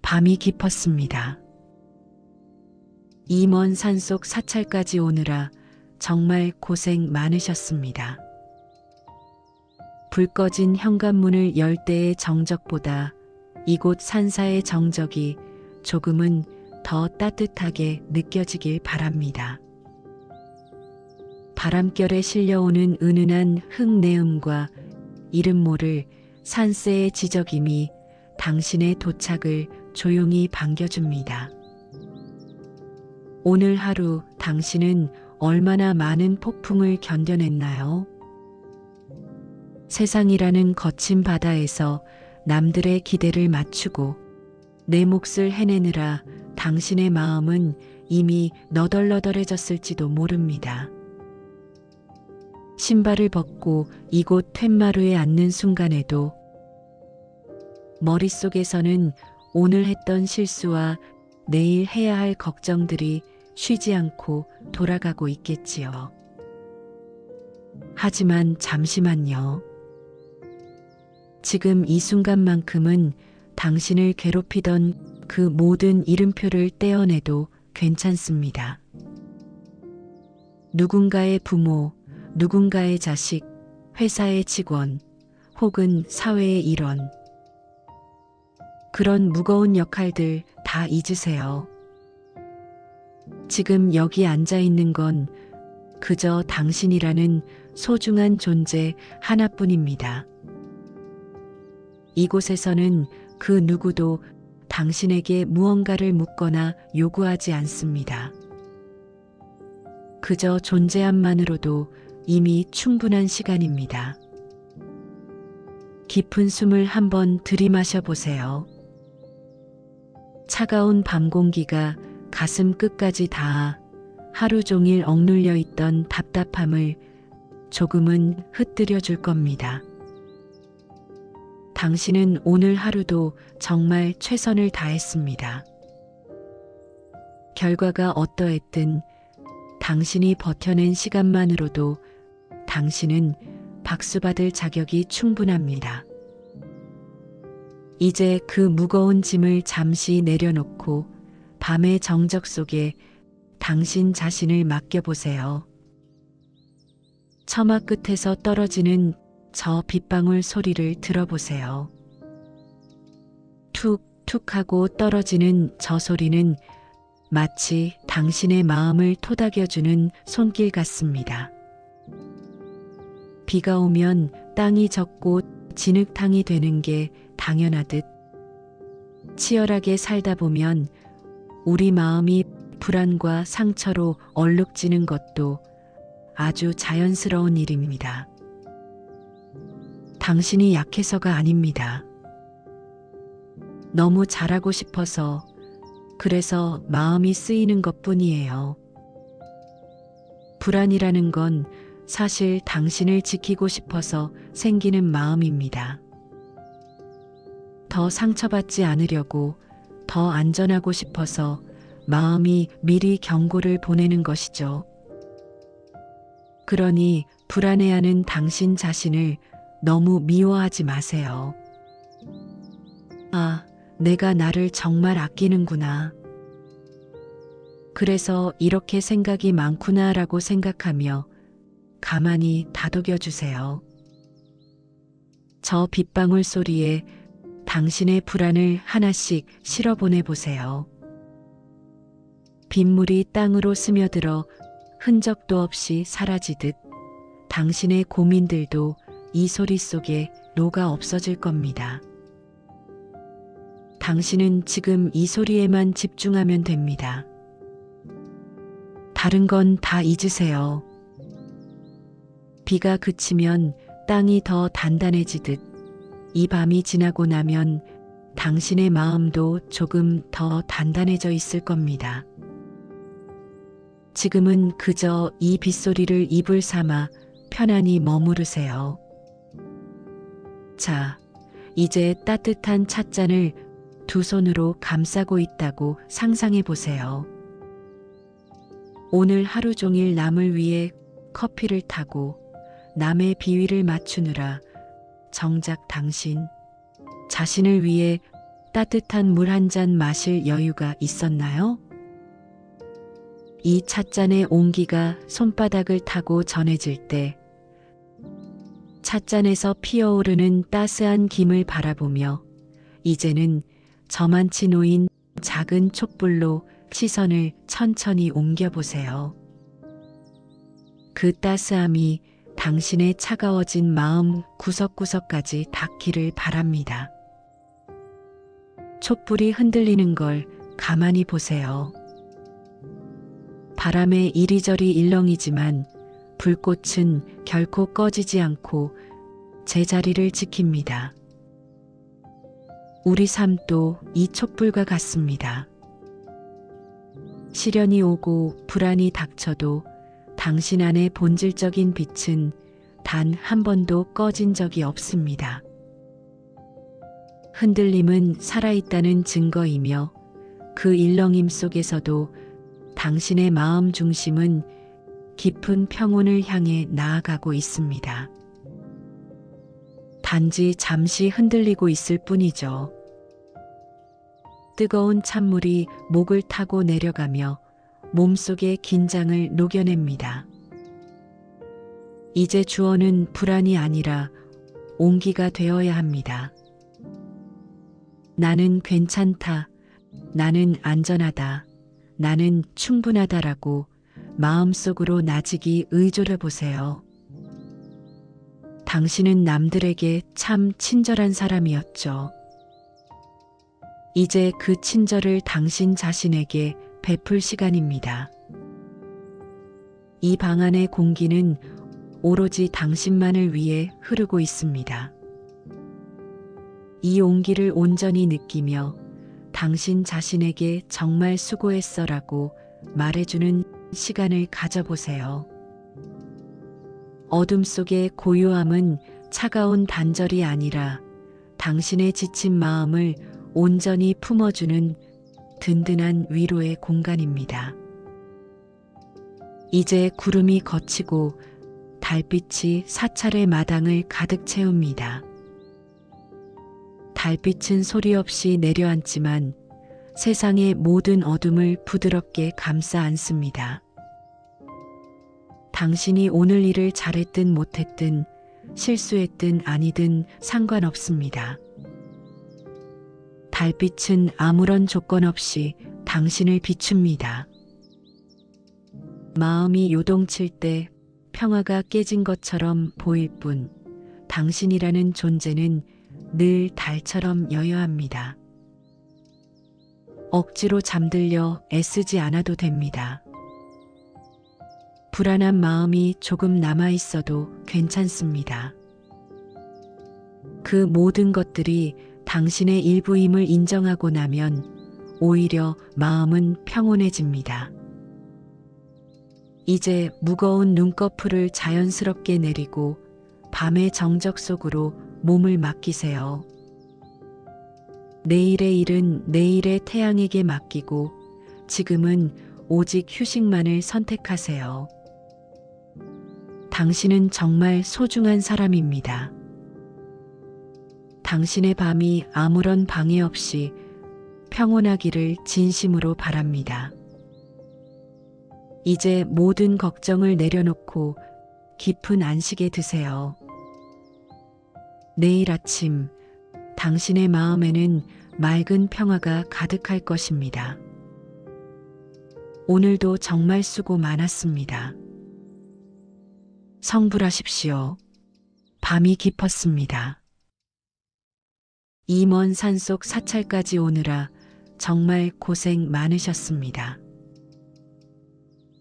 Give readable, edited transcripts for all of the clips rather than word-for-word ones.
밤이 깊었습니다. 이 먼 산속 사찰까지 오느라 정말 고생 많으셨습니다. 불 꺼진 현관문을 열 때의 정적보다 이곳 산사의 정적이 조금은 더 따뜻하게 느껴지길 바랍니다. 바람결에 실려오는 은은한 흙내음과 이름 모를 산새의 지저김이 당신의 도착을 조용히 반겨줍니다. 오늘 하루 당신은 얼마나 많은 폭풍을 견뎌냈나요? 세상이라는 거친 바다에서 남들의 기대를 맞추고 내 몫을 해내느라 당신의 마음은 이미 너덜너덜해졌을지도 모릅니다. 신발을 벗고 이곳 툇마루에 앉는 순간에도 머릿속에서는 오늘 했던 실수와 내일 해야 할 걱정들이 쉬지 않고 돌아가고 있겠지요. 하지만 잠시만요. 지금 이 순간만큼은 당신을 괴롭히던 그 모든 이름표를 떼어내도 괜찮습니다. 누군가의 부모, 누군가의 자식, 회사의 직원, 혹은 사회의 일원. 그런 무거운 역할들 다 잊으세요. 지금 여기 앉아 있는 건 그저 당신이라는 소중한 존재 하나뿐입니다. 이곳에서는 그 누구도 당신에게 무언가를 묻거나 요구하지 않습니다. 그저 존재함만으로도 이미 충분한 시간입니다. 깊은 숨을 한번 들이마셔 보세요. 차가운 밤 공기가 가슴 끝까지 닿아 하루 종일 억눌려 있던 답답함을 조금은 흩뜨려 줄 겁니다. 당신은 오늘 하루도 정말 최선을 다했습니다. 결과가 어떠했든 당신이 버텨낸 시간만으로도 당신은 박수받을 자격이 충분합니다. 이제 그 무거운 짐을 잠시 내려놓고 밤의 정적 속에 당신 자신을 맡겨보세요. 처마 끝에서 떨어지는 저 빗방울 소리를 들어보세요. 툭툭 하고 떨어지는 저 소리는 마치 당신의 마음을 토닥여주는 손길 같습니다. 비가 오면 땅이 젖고 진흙탕이 되는 게 당연하듯 치열하게 살다 보면 우리 마음이 불안과 상처로 얼룩지는 것도 아주 자연스러운 일입니다. 당신이 약해서가 아닙니다. 너무 잘하고 싶어서 그래서 마음이 쓰이는 것뿐이에요. 불안이라는 건 사실 당신을 지키고 싶어서 생기는 마음입니다. 더 상처받지 않으려고 더 안전하고 싶어서 마음이 미리 경고를 보내는 것이죠. 그러니 불안해하는 당신 자신을 너무 미워하지 마세요. 아, 내가 나를 정말 아끼는구나. 그래서 이렇게 생각이 많구나라고 생각하며 가만히 다독여 주세요. 저 빗방울 소리에 당신의 불안을 하나씩 실어보내 보세요. 빗물이 땅으로 스며들어 흔적도 없이 사라지듯 당신의 고민들도 이 소리 속에 녹아 없어질 겁니다. 당신은 지금 이 소리에만 집중하면 됩니다. 다른 건 다 잊으세요. 비가 그치면 땅이 더 단단해지듯 이 밤이 지나고 나면 당신의 마음도 조금 더 단단해져 있을 겁니다. 지금은 그저 이 빗소리를 입을 삼아 편안히 머무르세요. 자, 이제 따뜻한 찻잔을 두 손으로 감싸고 있다고 상상해 보세요. 오늘 하루 종일 남을 위해 커피를 타고 남의 비위를 맞추느라 정작 당신 자신을 위해 따뜻한 물 한 잔 마실 여유가 있었나요? 이 찻잔의 온기가 손바닥을 타고 전해질 때 찻잔에서 피어오르는 따스한 김을 바라보며 이제는 저만치 놓인 작은 촛불로 시선을 천천히 옮겨보세요. 그 따스함이 당신의 차가워진 마음 구석구석까지 닿기를 바랍니다. 촛불이 흔들리는 걸 가만히 보세요. 바람에 이리저리 일렁이지만 불꽃은 결코 꺼지지 않고 제자리를 지킵니다. 우리 삶도 이 촛불과 같습니다. 시련이 오고 불안이 닥쳐도 당신 안의 본질적인 빛은 단 한 번도 꺼진 적이 없습니다. 흔들림은 살아있다는 증거이며 그 일렁임 속에서도 당신의 마음 중심은 깊은 평온을 향해 나아가고 있습니다. 단지 잠시 흔들리고 있을 뿐이죠. 뜨거운 찬물이 목을 타고 내려가며 몸속의 긴장을 녹여냅니다. 이제 주어는 불안이 아니라 온기가 되어야 합니다. 나는 괜찮다. 나는 안전하다. 나는 충분하다라고 마음속으로 나직이 의존해 보세요. 당신은 남들에게 참 친절한 사람이었죠. 이제 그 친절을 당신 자신에게 베풀 시간입니다. 이 방 안의 공기는 오로지 당신만을 위해 흐르고 있습니다. 이 온기를 온전히 느끼며 당신 자신에게 정말 수고했어라고 말해주는 시간을 가져보세요. 어둠 속의 고요함은 차가운 단절이 아니라 당신의 지친 마음을 온전히 품어주는 든든한 위로의 공간입니다. 이제 구름이 걷히고 달빛이 사찰의 마당을 가득 채웁니다. 달빛은 소리 없이 내려앉지만 세상의 모든 어둠을 부드럽게 감싸 안습니다. 당신이 오늘 일을 잘했든 못했든 실수했든 아니든 상관없습니다. 달빛은 아무런 조건 없이 당신을 비춥니다. 마음이 요동칠 때 평화가 깨진 것처럼 보일 뿐 당신이라는 존재는 늘 달처럼 여여합니다. 억지로 잠들려 애쓰지 않아도 됩니다. 불안한 마음이 조금 남아있어도 괜찮습니다. 그 모든 것들이 당신의 일부임을 인정하고 나면 오히려 마음은 평온해집니다. 이제 무거운 눈꺼풀을 자연스럽게 내리고 밤의 정적 속으로 몸을 맡기세요. 내일의 일은 내일의 태양에게 맡기고 지금은 오직 휴식만을 선택하세요. 당신은 정말 소중한 사람입니다. 당신의 밤이 아무런 방해 없이 평온하기를 진심으로 바랍니다. 이제 모든 걱정을 내려놓고 깊은 안식에 드세요. 내일 아침 당신의 마음에는 맑은 평화가 가득할 것입니다. 오늘도 정말 수고 많았습니다. 성불하십시오. 밤이 깊었습니다. 이 먼 산속 사찰까지 오느라 정말 고생 많으셨습니다.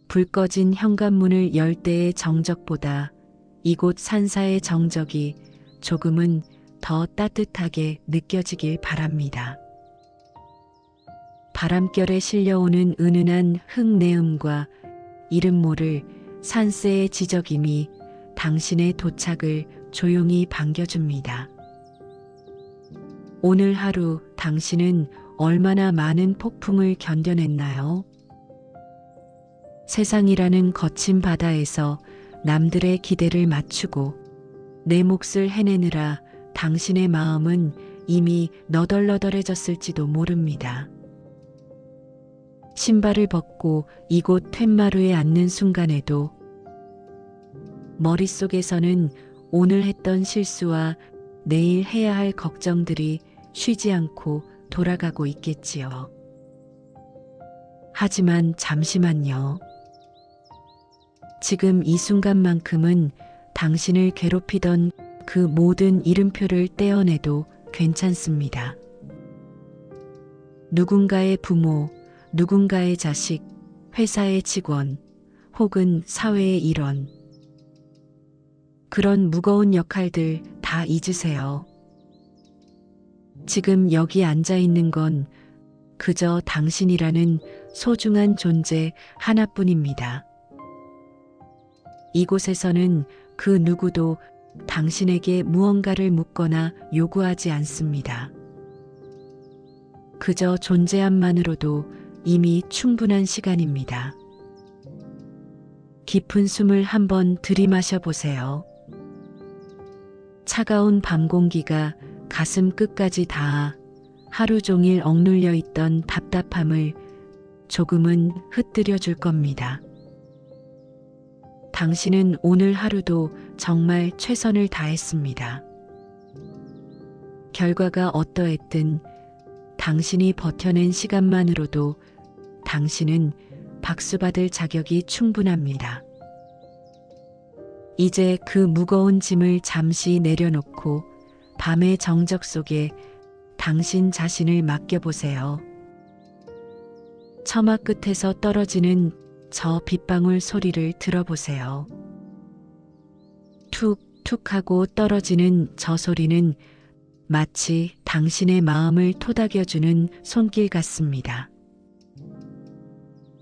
불 꺼진 현관문을 열 때의 정적보다 이곳 산사의 정적이 조금은 더 따뜻하게 느껴지길 바랍니다. 바람결에 실려오는 은은한 흙내음과 이름 모를 산새의 지저김이 당신의 도착을 조용히 반겨줍니다. 오늘 하루 당신은 얼마나 많은 폭풍을 견뎌냈나요? 세상이라는 거친 바다에서 남들의 기대를 맞추고 내 몫을 해내느라 당신의 마음은 이미 너덜너덜해졌을지도 모릅니다. 신발을 벗고 이곳 툇마루에 앉는 순간에도 머릿속에서는 오늘 했던 실수와 내일 해야 할 걱정들이 쉬지 않고 돌아가고 있겠지요. 하지만 잠시만요. 지금 이 순간만큼은 당신을 괴롭히던 그 모든 이름표를 떼어내도 괜찮습니다. 누군가의 부모, 누군가의 자식, 회사의 직원, 혹은 사회의 일원. 그런 무거운 역할들 다 잊으세요. 지금 여기 앉아 있는 건 그저 당신이라는 소중한 존재 하나뿐입니다. 이곳에서는 그 누구도 당신에게 무언가를 묻거나 요구하지 않습니다. 그저 존재함만으로도 이미 충분한 시간입니다. 깊은 숨을 한번 들이마셔 보세요. 차가운 밤 공기가 가슴 끝까지 닿아 하루 종일 억눌려 있던 답답함을 조금은 흩뜨려 줄 겁니다. 당신은 오늘 하루도 정말 최선을 다했습니다. 결과가 어떠했든 당신이 버텨낸 시간만으로도 당신은 박수받을 자격이 충분합니다. 이제 그 무거운 짐을 잠시 내려놓고 밤의 정적 속에 당신 자신을 맡겨보세요. 처마 끝에서 떨어지는 저 빗방울 소리를 들어보세요. 툭툭 하고 떨어지는 저 소리는 마치 당신의 마음을 토닥여주는 손길 같습니다.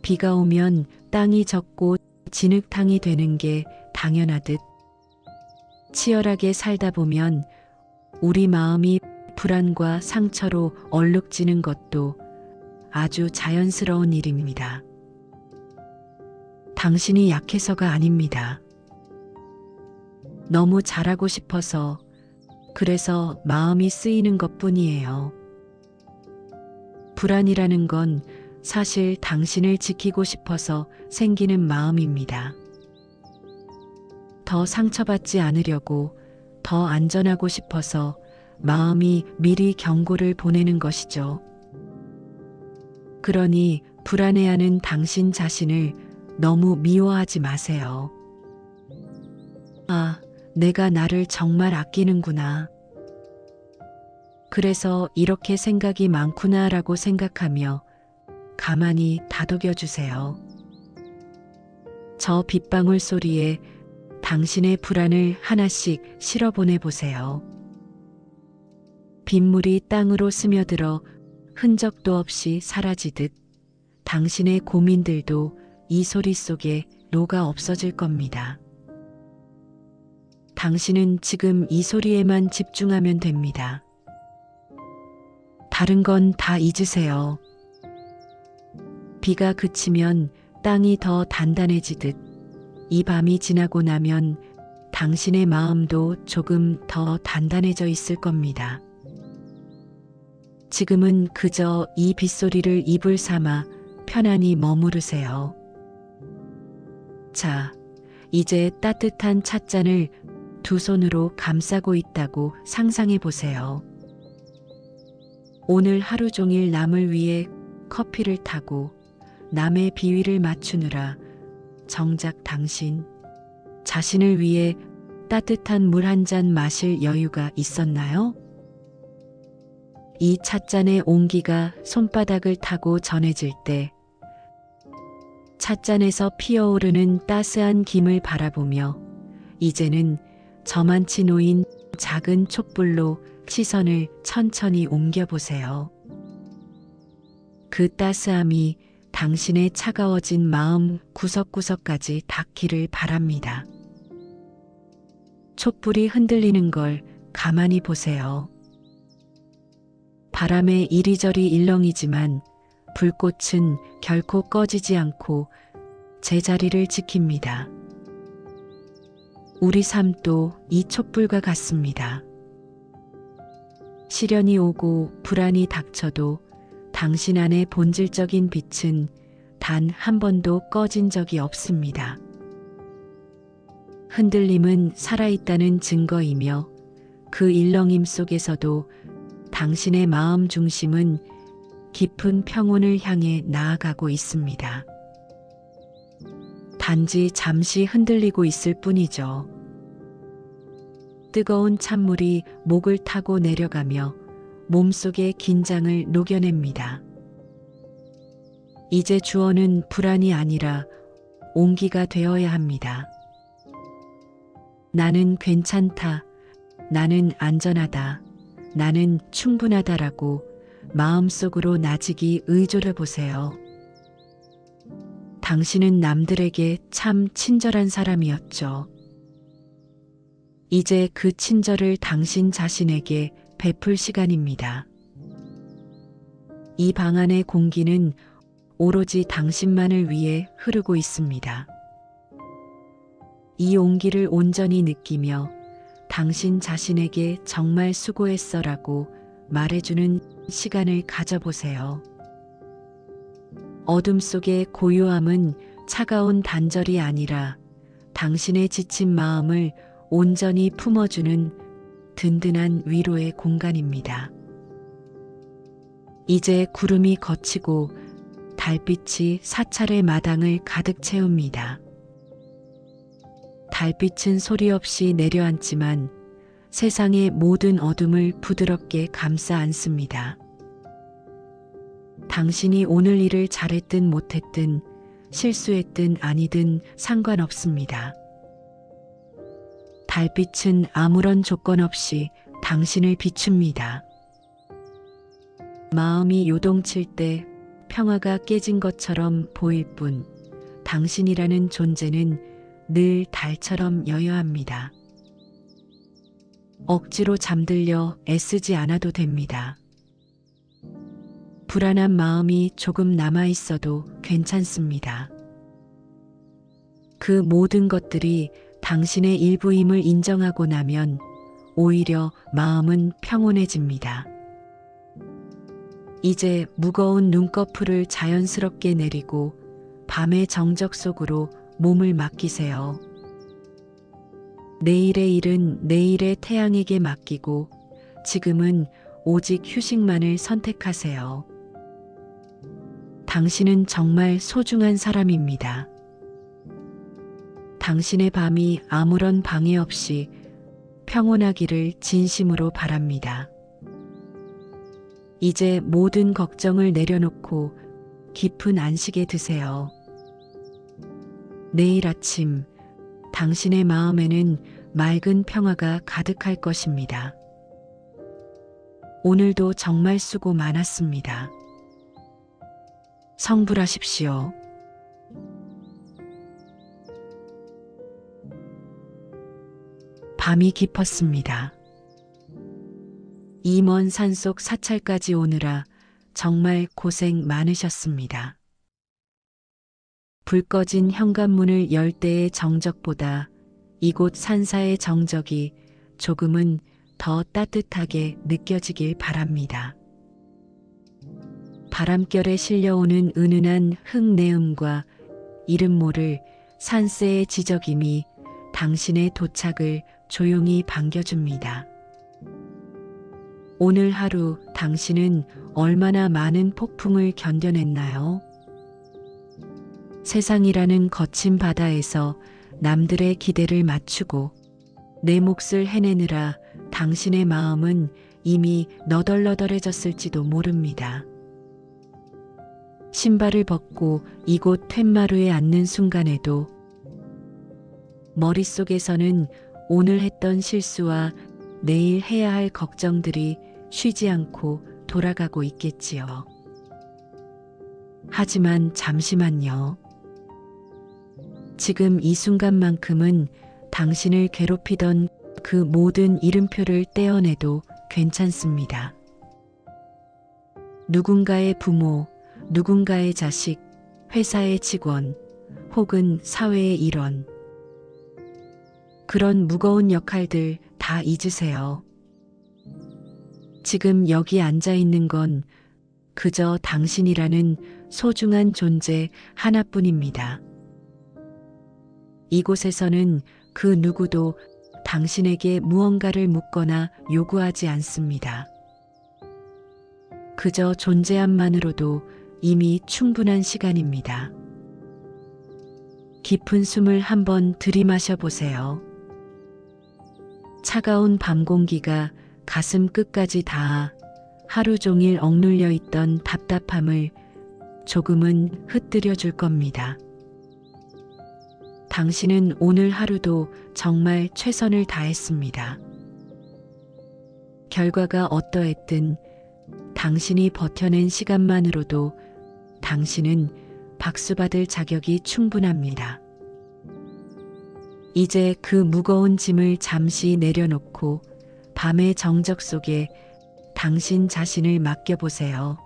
비가 오면 땅이 젖고 진흙탕이 되는 게 당연하듯 치열하게 살다 보면 우리 마음이 불안과 상처로 얼룩지는 것도 아주 자연스러운 일입니다. 당신이 약해서가 아닙니다. 너무 잘하고 싶어서 그래서 마음이 쓰이는 것뿐이에요. 불안이라는 건 사실 당신을 지키고 싶어서 생기는 마음입니다. 더 상처받지 않으려고 더 안전하고 싶어서 마음이 미리 경고를 보내는 것이죠. 그러니 불안해하는 당신 자신을 너무 미워하지 마세요. 아, 내가 나를 정말 아끼는구나. 그래서 이렇게 생각이 많구나라고 생각하며 가만히 다독여 주세요. 저 빗방울 소리에 당신의 불안을 하나씩 실어보내 보세요. 빗물이 땅으로 스며들어 흔적도 없이 사라지듯 당신의 고민들도 이 소리 속에 녹아 없어질 겁니다. 당신은 지금 이 소리에만 집중하면 됩니다. 다른 건 다 잊으세요. 비가 그치면 땅이 더 단단해지듯 이 밤이 지나고 나면 당신의 마음도 조금 더 단단해져 있을 겁니다. 지금은 그저 이 빗소리를 입을 삼아 편안히 머무르세요. 자, 이제 따뜻한 찻잔을 두 손으로 감싸고 있다고 상상해 보세요. 오늘 하루 종일 남을 위해 커피를 타고 남의 비위를 맞추느라 정작 당신 자신을 위해 따뜻한 물 한 잔 마실 여유가 있었나요? 이 찻잔의 온기가 손바닥을 타고 전해질 때 찻잔에서 피어오르는 따스한 김을 바라보며 이제는 저만치 놓인 작은 촛불로 시선을 천천히 옮겨보세요. 그 따스함이 당신의 차가워진 마음 구석구석까지 닿기를 바랍니다. 촛불이 흔들리는 걸 가만히 보세요. 바람에 이리저리 일렁이지만 불꽃은 결코 꺼지지 않고 제자리를 지킵니다. 우리 삶도 이 촛불과 같습니다. 시련이 오고 불안이 닥쳐도 당신 안의 본질적인 빛은 단 한 번도 꺼진 적이 없습니다. 흔들림은 살아있다는 증거이며 그 일렁임 속에서도 당신의 마음 중심은 깊은 평온을 향해 나아가고 있습니다. 단지 잠시 흔들리고 있을 뿐이죠. 뜨거운 찬물이 목을 타고 내려가며 몸속의 긴장을 녹여냅니다. 이제 주어는 불안이 아니라 온기가 되어야 합니다. 나는 괜찮다. 나는 안전하다. 나는 충분하다라고 마음속으로 나직이 의존해 보세요. 당신은 남들에게 참 친절한 사람이었죠. 이제 그 친절을 당신 자신에게 베풀 시간입니다. 이 방 안의 공기는 오로지 당신만을 위해 흐르고 있습니다. 이 온기를 온전히 느끼며 당신 자신에게 정말 수고했어라고 말해주는 시간을 가져보세요. 어둠 속의 고요함은 차가운 단절이 아니라 당신의 지친 마음을 온전히 품어주는 든든한 위로의 공간입니다. 이제 구름이 걷히고 달빛이 사찰의 마당을 가득 채웁니다. 달빛은 소리 없이 내려앉지만 세상의 모든 어둠을 부드럽게 감싸 안습니다. 당신이 오늘 일을 잘했든 못했든 실수했든 아니든 상관없습니다. 달빛은 아무런 조건 없이 당신을 비춥니다. 마음이 요동칠 때 평화가 깨진 것처럼 보일 뿐 당신이라는 존재는 늘 달처럼 여여합니다. 억지로 잠들려 애쓰지 않아도 됩니다. 불안한 마음이 조금 남아있어도 괜찮습니다. 그 모든 것들이 당신의 일부임을 인정하고 나면 오히려 마음은 평온해집니다. 이제 무거운 눈꺼풀을 자연스럽게 내리고 밤의 정적 속으로 몸을 맡기세요. 내일의 일은 내일의 태양에게 맡기고 지금은 오직 휴식만을 선택하세요. 당신은 정말 소중한 사람입니다. 당신의 밤이 아무런 방해 없이 평온하기를 진심으로 바랍니다. 이제 모든 걱정을 내려놓고 깊은 안식에 드세요. 내일 아침 당신의 마음에는 맑은 평화가 가득할 것입니다. 오늘도 정말 수고 많았습니다. 성불하십시오. 밤이 깊었습니다. 이 먼 산속 사찰까지 오느라 정말 고생 많으셨습니다. 불 꺼진 현관문을 열 때의 정적보다 이곳 산사의 정적이 조금은 더 따뜻하게 느껴지길 바랍니다. 바람결에 실려오는 은은한 흙내음과 이름 모를 산새의 지저김이 당신의 도착을 조용히 반겨줍니다. 오늘 하루 당신은 얼마나 많은 폭풍을 견뎌냈나요? 세상이라는 거친 바다에서 남들의 기대를 맞추고 내 몫을 해내느라 당신의 마음은 이미 너덜너덜해졌을지도 모릅니다. 신발을 벗고 이곳 툇마루에 앉는 순간에도 머릿속에서는 오늘 했던 실수와 내일 해야 할 걱정들이 쉬지 않고 돌아가고 있겠지요. 하지만 잠시만요. 지금 이 순간만큼은 당신을 괴롭히던 그 모든 이름표를 떼어내도 괜찮습니다. 누군가의 부모, 누군가의 자식, 회사의 직원, 혹은 사회의 일원. 그런 무거운 역할들 다 잊으세요. 지금 여기 앉아 있는 건 그저 당신이라는 소중한 존재 하나뿐입니다. 이곳에서는 그 누구도 당신에게 무언가를 묻거나 요구하지 않습니다. 그저 존재함만으로도 이미 충분한 시간입니다. 깊은 숨을 한번 들이마셔 보세요. 차가운 밤 공기가 가슴 끝까지 닿아 하루 종일 억눌려 있던 답답함을 조금은 흩뜨려 줄 겁니다. 당신은 오늘 하루도 정말 최선을 다했습니다. 결과가 어떠했든 당신이 버텨낸 시간만으로도 당신은 박수받을 자격이 충분합니다. 이제 그 무거운 짐을 잠시 내려놓고 밤의 정적 속에 당신 자신을 맡겨보세요.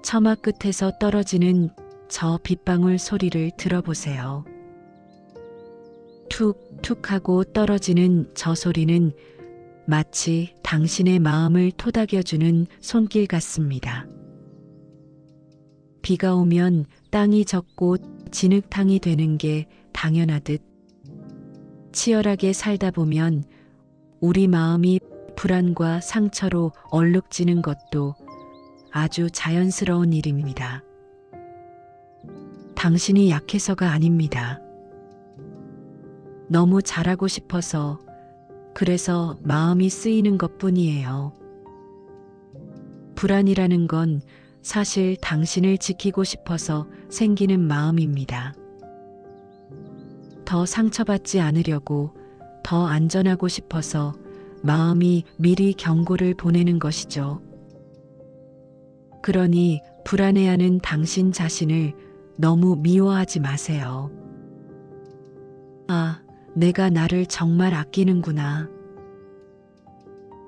처마 끝에서 떨어지는 저 빗방울 소리를 들어보세요. 툭툭 하고 떨어지는 저 소리는 마치 당신의 마음을 토닥여주는 손길 같습니다. 비가 오면 땅이 젖고 진흙탕이 되는 게 당연하듯 치열하게 살다 보면 우리 마음이 불안과 상처로 얼룩지는 것도 아주 자연스러운 일입니다. 당신이 약해서가 아닙니다. 너무 잘하고 싶어서 그래서 마음이 쓰이는 것뿐이에요. 불안이라는 건 사실 당신을 지키고 싶어서 생기는 마음입니다. 더 상처받지 않으려고 더 안전하고 싶어서 마음이 미리 경고를 보내는 것이죠. 그러니 불안해하는 당신 자신을 너무 미워하지 마세요. 아, 내가 나를 정말 아끼는구나.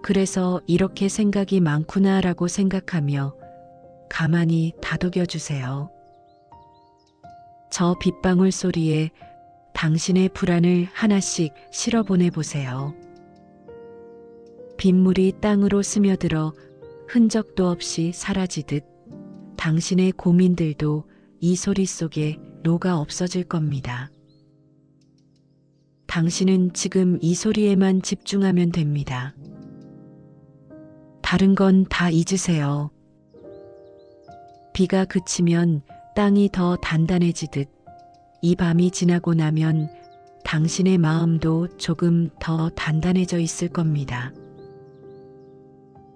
그래서 이렇게 생각이 많구나라고 생각하며 가만히 다독여 주세요. 저 빗방울 소리에 당신의 불안을 하나씩 실어보내 보세요. 빗물이 땅으로 스며들어 흔적도 없이 사라지듯 당신의 고민들도 이 소리 속에 녹아 없어질 겁니다. 당신은 지금 이 소리에만 집중하면 됩니다. 다른 건 다 잊으세요. 비가 그치면 땅이 더 단단해지듯 이 밤이 지나고 나면 당신의 마음도 조금 더 단단해져 있을 겁니다.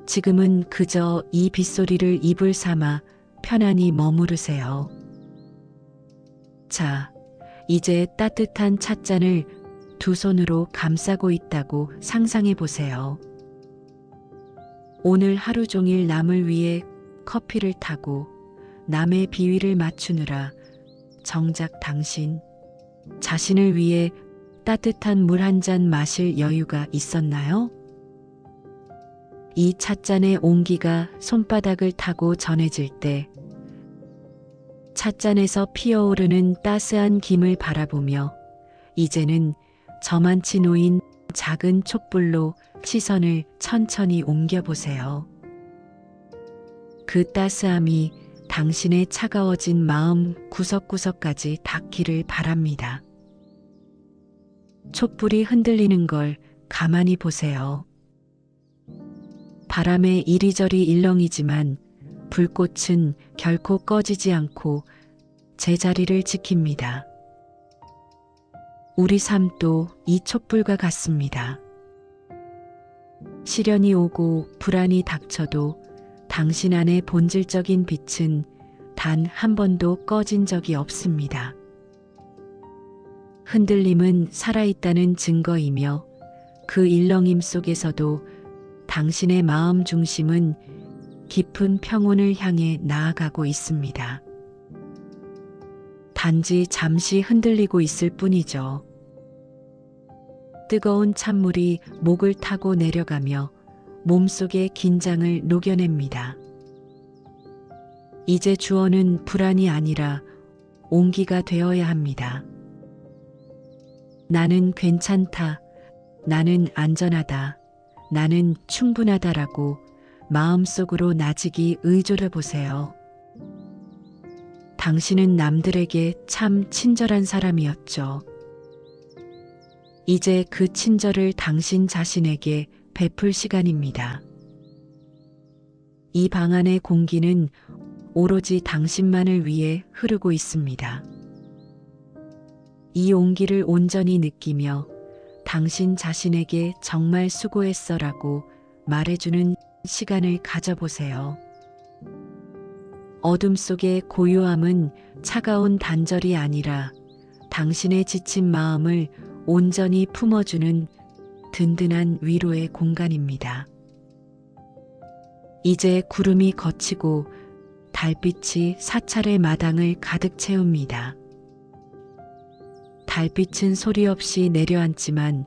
지금은 그저 이 빗소리를 입을 삼아 편안히 머무르세요. 자, 이제 따뜻한 찻잔을 두 손으로 감싸고 있다고 상상해 보세요. 오늘 하루 종일 남을 위해 커피를 타고 남의 비위를 맞추느라 정작 당신 자신을 위해 따뜻한 물 한 잔 마실 여유가 있었나요? 이 찻잔의 온기가 손바닥을 타고 전해질 때 찻잔에서 피어오르는 따스한 김을 바라보며 이제는 저만치 놓인 작은 촛불로 시선을 천천히 옮겨보세요. 그 따스함이 당신의 차가워진 마음 구석구석까지 닿기를 바랍니다. 촛불이 흔들리는 걸 가만히 보세요. 바람에 이리저리 일렁이지만 불꽃은 결코 꺼지지 않고 제자리를 지킵니다. 우리 삶도 이 촛불과 같습니다. 시련이 오고 불안이 닥쳐도 당신 안의 본질적인 빛은 단 한 번도 꺼진 적이 없습니다. 흔들림은 살아있다는 증거이며 그 일렁임 속에서도 당신의 마음 중심은 깊은 평온을 향해 나아가고 있습니다. 단지 잠시 흔들리고 있을 뿐이죠. 뜨거운 찬물이 목을 타고 내려가며 몸속의 긴장을 녹여냅니다. 이제 주어는 불안이 아니라 온기가 되어야 합니다. 나는 괜찮다. 나는 안전하다. 나는 충분하다라고 마음속으로 나직이 의존해 보세요. 당신은 남들에게 참 친절한 사람이었죠. 이제 그 친절을 당신 자신에게 베풀 시간입니다. 이 방 안의 공기는 오로지 당신만을 위해 흐르고 있습니다. 이 온기를 온전히 느끼며 당신 자신에게 정말 수고했어라고 말해주는 시간을 가져보세요. 어둠 속의 고요함은 차가운 단절이 아니라 당신의 지친 마음을 온전히 품어주는 든든한 위로의 공간입니다. 이제 구름이 걷히고 달빛이 사찰의 마당을 가득 채웁니다. 달빛은 소리 없이 내려앉지만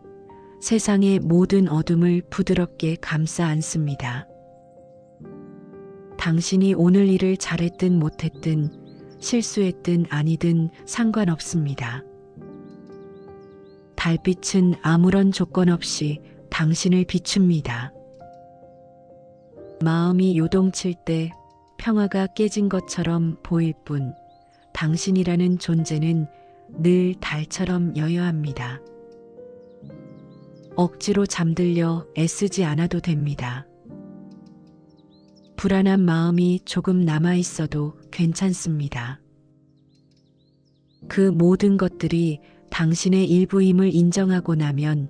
세상의 모든 어둠을 부드럽게 감싸 안습니다. 당신이 오늘 일을 잘했든 못했든 실수했든 아니든 상관없습니다. 달빛은 아무런 조건 없이 당신을 비춥니다. 마음이 요동칠 때 평화가 깨진 것처럼 보일 뿐 당신이라는 존재는 늘 달처럼 여여합니다. 억지로 잠들려 애쓰지 않아도 됩니다. 불안한 마음이 조금 남아있어도 괜찮습니다. 그 모든 것들이 당신의 일부임을 인정하고 나면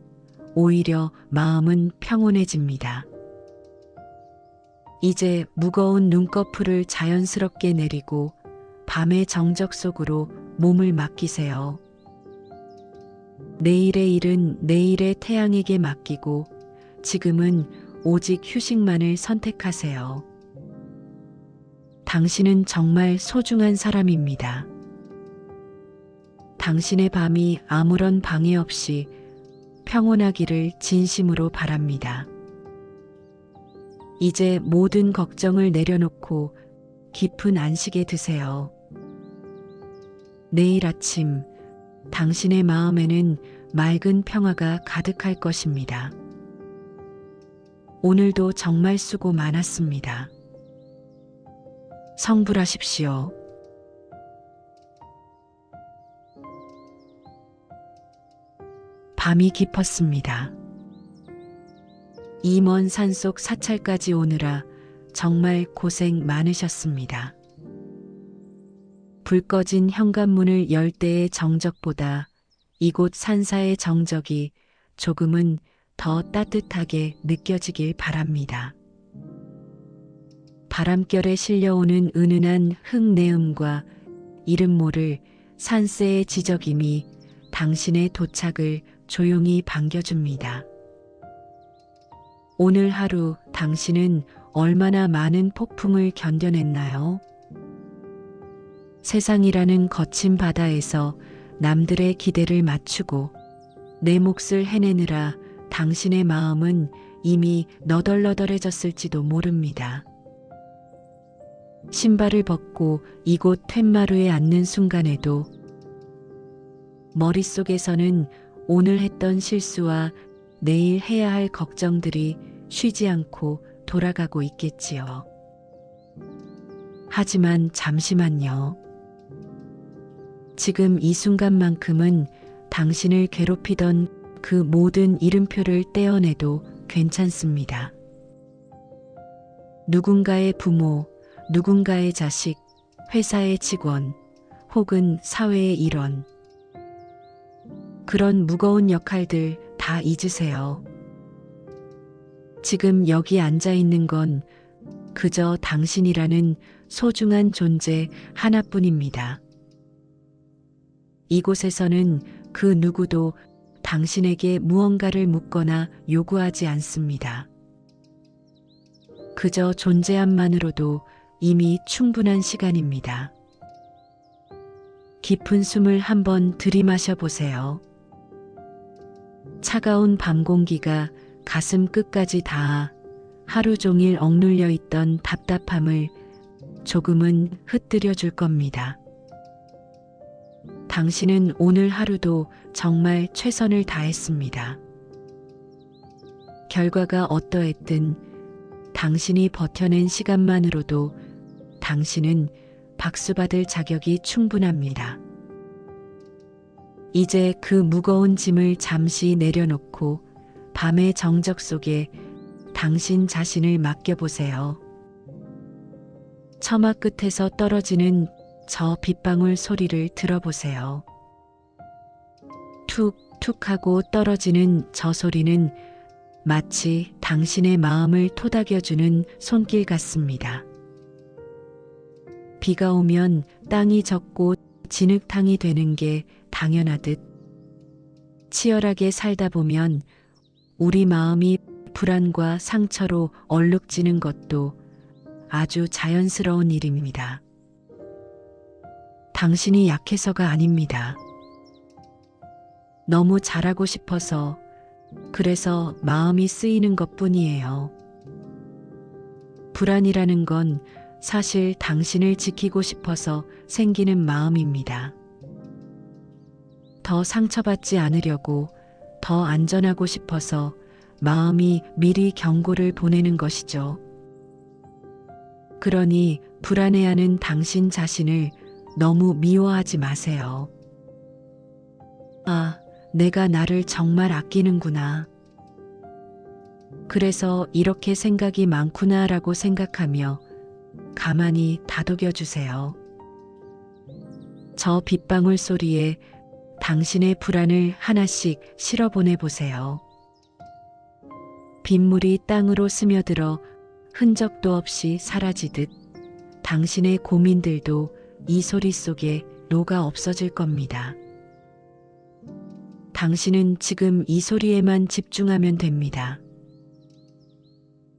오히려 마음은 평온해집니다. 이제 무거운 눈꺼풀을 자연스럽게 내리고 밤의 정적 속으로 몸을 맡기세요. 내일의 일은 내일의 태양에게 맡기고 지금은 오직 휴식만을 선택하세요. 당신은 정말 소중한 사람입니다. 당신의 밤이 아무런 방해 없이 평온하기를 진심으로 바랍니다. 이제 모든 걱정을 내려놓고 깊은 안식에 드세요. 내일 아침 당신의 마음에는 맑은 평화가 가득할 것입니다. 오늘도 정말 수고 많았습니다. 성불하십시오. 밤이 깊었습니다. 이 먼 산속 사찰까지 오느라 정말 고생 많으셨습니다. 불 꺼진 현관문을 열 때의 정적보다 이곳 산사의 정적이 조금은 더 따뜻하게 느껴지길 바랍니다. 바람결에 실려오는 은은한 흙내음과 이름 모를 산새의 지저김이 당신의 도착을 조용히 반겨줍니다. 오늘 하루 당신은 얼마나 많은 폭풍을 견뎌냈나요? 세상이라는 거친 바다에서 남들의 기대를 맞추고 내 몫을 해내느라 당신의 마음은 이미 너덜너덜해졌을지도 모릅니다. 신발을 벗고 이곳 툇마루에 앉는 순간에도 머릿속에서는 오늘 했던 실수와 내일 해야 할 걱정들이 쉬지 않고 돌아가고 있겠지요. 하지만 잠시만요. 지금 이 순간만큼은 당신을 괴롭히던 그 모든 이름표를 떼어내도 괜찮습니다. 누군가의 부모, 누군가의 자식, 회사의 직원, 혹은 사회의 일원. 그런 무거운 역할들 다 잊으세요. 지금 여기 앉아 있는 건 그저 당신이라는 소중한 존재 하나뿐입니다. 이곳에서는 그 누구도 당신에게 무언가를 묻거나 요구하지 않습니다. 그저 존재함만으로도 이미 충분한 시간입니다. 깊은 숨을 한번 들이마셔 보세요. 차가운 밤 공기가 가슴 끝까지 닿아 하루 종일 억눌려 있던 답답함을 조금은 흩뜨려 줄 겁니다. 당신은 오늘 하루도 정말 최선을 다했습니다. 결과가 어떠했든 당신이 버텨낸 시간만으로도 당신은 박수받을 자격이 충분합니다. 이제 그 무거운 짐을 잠시 내려놓고 밤의 정적 속에 당신 자신을 맡겨보세요. 처마 끝에서 떨어지는 저 빗방울 소리를 들어보세요. 툭툭 하고 떨어지는 저 소리는 마치 당신의 마음을 토닥여주는 손길 같습니다. 비가 오면 땅이 젖고 진흙탕이 되는 게 당연하듯 치열하게 살다 보면 우리 마음이 불안과 상처로 얼룩지는 것도 아주 자연스러운 일입니다. 당신이 약해서가 아닙니다. 너무 잘하고 싶어서, 그래서 마음이 쓰이는 것뿐이에요. 불안이라는 건 사실 당신을 지키고 싶어서 생기는 마음입니다. 더 상처받지 않으려고, 더 안전하고 싶어서 마음이 미리 경고를 보내는 것이죠. 그러니 불안해하는 당신 자신을 너무 미워하지 마세요. 아, 내가 나를 정말 아끼는구나. 그래서 이렇게 생각이 많구나라고 생각하며 가만히 다독여 주세요. 저 빗방울 소리에 당신의 불안을 하나씩 실어보내 보세요. 빗물이 땅으로 스며들어 흔적도 없이 사라지듯 당신의 고민들도 이 소리 속에 녹아 없어질 겁니다. 당신은 지금 이 소리에만 집중하면 됩니다.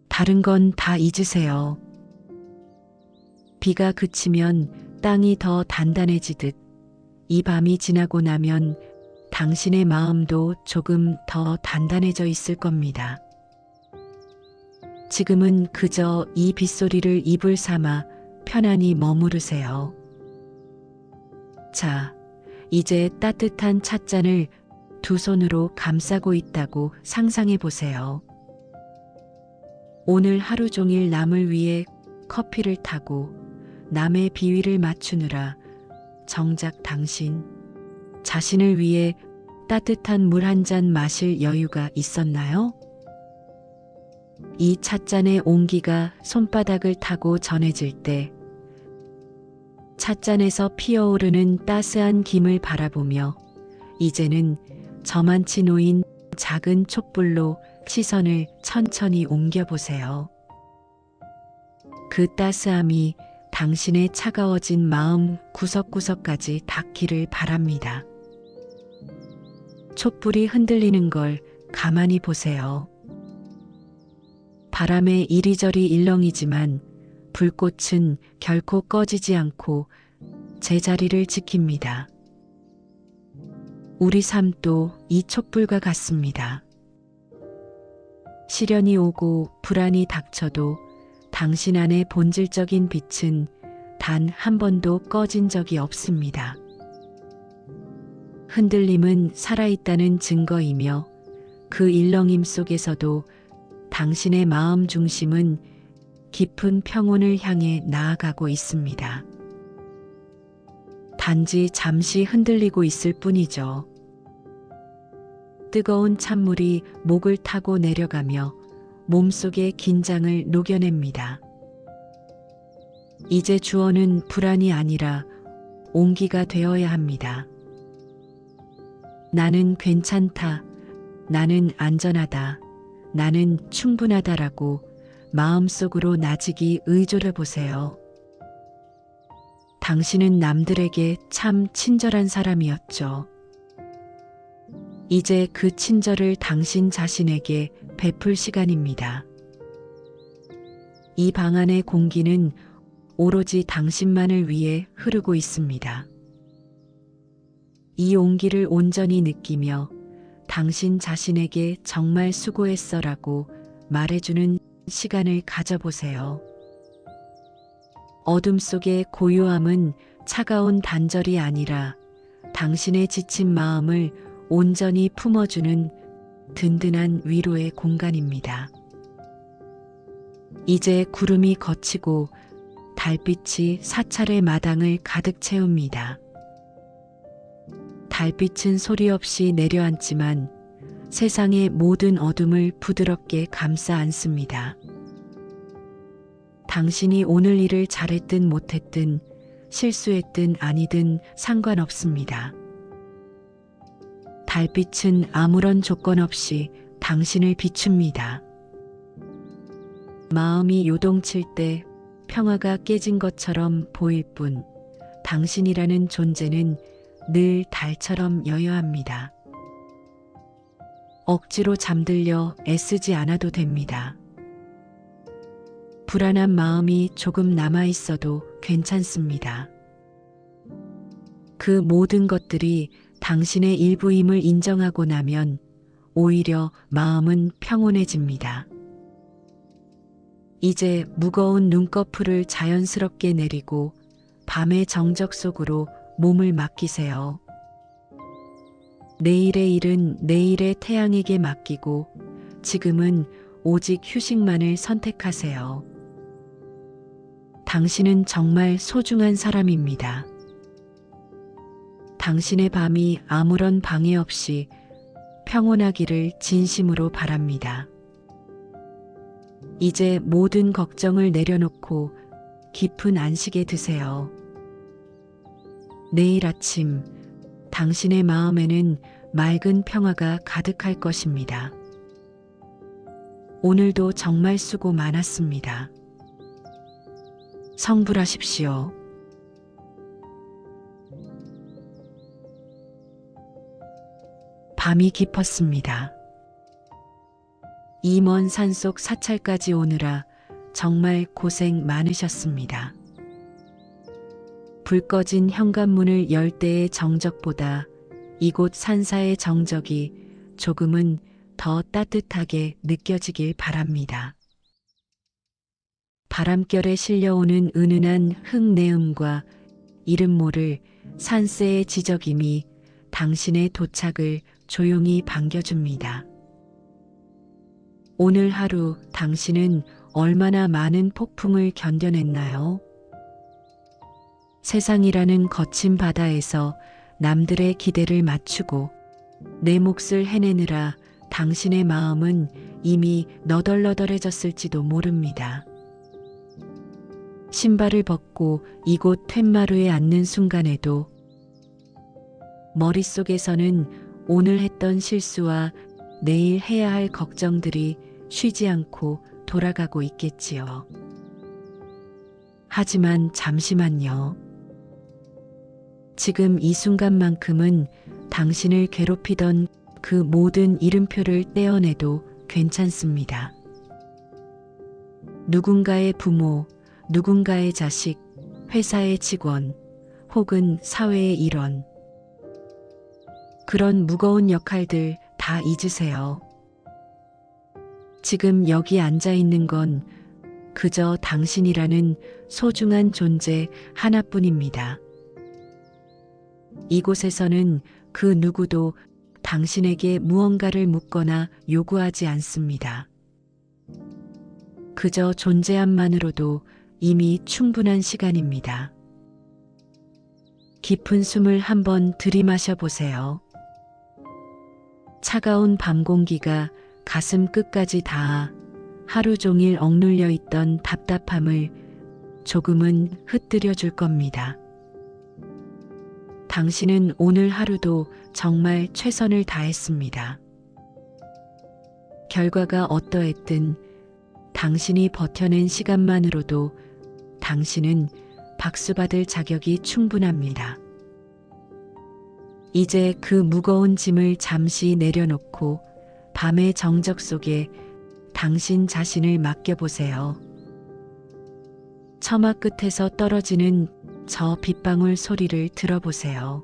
다른 건 다 잊으세요. 비가 그치면 땅이 더 단단해지듯 이 밤이 지나고 나면 당신의 마음도 조금 더 단단해져 있을 겁니다. 지금은 그저 이 빗소리를 입을 삼아 편안히 머무르세요. 자, 이제 따뜻한 찻잔을 두 손으로 감싸고 있다고 상상해 보세요. 오늘 하루 종일 남을 위해 커피를 타고 남의 비위를 맞추느라 정작 당신 자신을 위해 따뜻한 물 한 잔 마실 여유가 있었나요? 이 찻잔의 온기가 손바닥을 타고 전해질 때 찻잔에서 피어오르는 따스한 김을 바라보며 이제는 저만치 놓인 작은 촛불로 시선을 천천히 옮겨보세요. 그 따스함이 당신의 차가워진 마음 구석구석까지 닿기를 바랍니다. 촛불이 흔들리는 걸 가만히 보세요. 바람에 이리저리 일렁이지만 불꽃은 결코 꺼지지 않고 제자리를 지킵니다. 우리 삶도 이 촛불과 같습니다. 시련이 오고 불안이 닥쳐도 당신 안의 본질적인 빛은 단 한 번도 꺼진 적이 없습니다. 흔들림은 살아있다는 증거이며 그 일렁임 속에서도 당신의 마음 중심은 깊은 평온을 향해 나아가고 있습니다. 단지 잠시 흔들리고 있을 뿐이죠. 뜨거운 찬물이 목을 타고 내려가며 몸속의 긴장을 녹여냅니다. 이제 주어는 불안이 아니라 온기가 되어야 합니다. 나는 괜찮다. 나는 안전하다. 나는 충분하다라고 마음속으로 나직이 의존해 보세요. 당신은 남들에게 참 친절한 사람이었죠. 이제 그 친절을 당신 자신에게 베풀 시간입니다. 이 방 안의 공기는 오로지 당신만을 위해 흐르고 있습니다. 이 온기를 온전히 느끼며 당신 자신에게 정말 수고했어라고 말해주는 시간을 가져보세요. 어둠 속의 고요함은 차가운 단절이 아니라 당신의 지친 마음을 온전히 품어주는 든든한 위로의 공간입니다. 이제 구름이 걷히고 달빛이 사찰의 마당을 가득 채웁니다. 달빛은 소리 없이 내려앉지만 세상의 모든 어둠을 부드럽게 감싸 안습니다. 당신이 오늘 일을 잘했든 못했든 실수했든 아니든 상관없습니다. 달빛은 아무런 조건 없이 당신을 비춥니다. 마음이 요동칠 때 평화가 깨진 것처럼 보일 뿐 당신이라는 존재는 늘 달처럼 여여합니다. 억지로 잠들려 애쓰지 않아도 됩니다. 불안한 마음이 조금 남아있어도 괜찮습니다. 그 모든 것들이 당신의 일부임을 인정하고 나면 오히려 마음은 평온해집니다. 이제 무거운 눈꺼풀을 자연스럽게 내리고 밤의 정적 속으로 몸을 맡기세요. 내일의 일은 내일의 태양에게 맡기고 지금은 오직 휴식만을 선택하세요. 당신은 정말 소중한 사람입니다. 당신의 밤이 아무런 방해 없이 평온하기를 진심으로 바랍니다. 이제 모든 걱정을 내려놓고 깊은 안식에 드세요. 내일 아침 당신의 마음에는 맑은 평화가 가득할 것입니다. 오늘도 정말 수고 많았습니다. 성불하십시오. 밤이 깊었습니다. 이 먼 산속 사찰까지 오느라 정말 고생 많으셨습니다. 불 꺼진 현관문을 열 때의 정적보다 이곳 산사의 정적이 조금은 더 따뜻하게 느껴지길 바랍니다. 바람결에 실려오는 은은한 흙내음과 이름 모를 산새의 지저김이 당신의 도착을 조용히 반겨줍니다. 오늘 하루 당신은 얼마나 많은 폭풍을 견뎌냈나요? 세상이라는 거친 바다에서 남들의 기대를 맞추고 내 몫을 해내느라 당신의 마음은 이미 너덜너덜해졌을지도 모릅니다. 신발을 벗고 이곳 툇마루에 앉는 순간에도 머릿속에서는 오늘 했던 실수와 내일 해야 할 걱정들이 쉬지 않고 돌아가고 있겠지요. 하지만 잠시만요. 지금 이 순간만큼은 당신을 괴롭히던 그 모든 이름표를 떼어내도 괜찮습니다. 누군가의 부모, 누군가의 자식, 회사의 직원, 혹은 사회의 일원. 그런 무거운 역할들 다 잊으세요. 지금 여기 앉아 있는 건 그저 당신이라는 소중한 존재 하나뿐입니다. 이곳에서는 그 누구도 당신에게 무언가를 묻거나 요구하지 않습니다. 그저 존재함만으로도 이미 충분한 시간입니다. 깊은 숨을 한번 들이마셔 보세요. 차가운 밤 공기가 가슴 끝까지 닿아 하루 종일 억눌려 있던 답답함을 조금은 흩뜨려 줄 겁니다. 당신은 오늘 하루도 정말 최선을 다했습니다. 결과가 어떠했든 당신이 버텨낸 시간만으로도 당신은 박수받을 자격이 충분합니다. 이제 그 무거운 짐을 잠시 내려놓고 밤의 정적 속에 당신 자신을 맡겨보세요. 처마 끝에서 떨어지는 저 빗방울 소리를 들어보세요.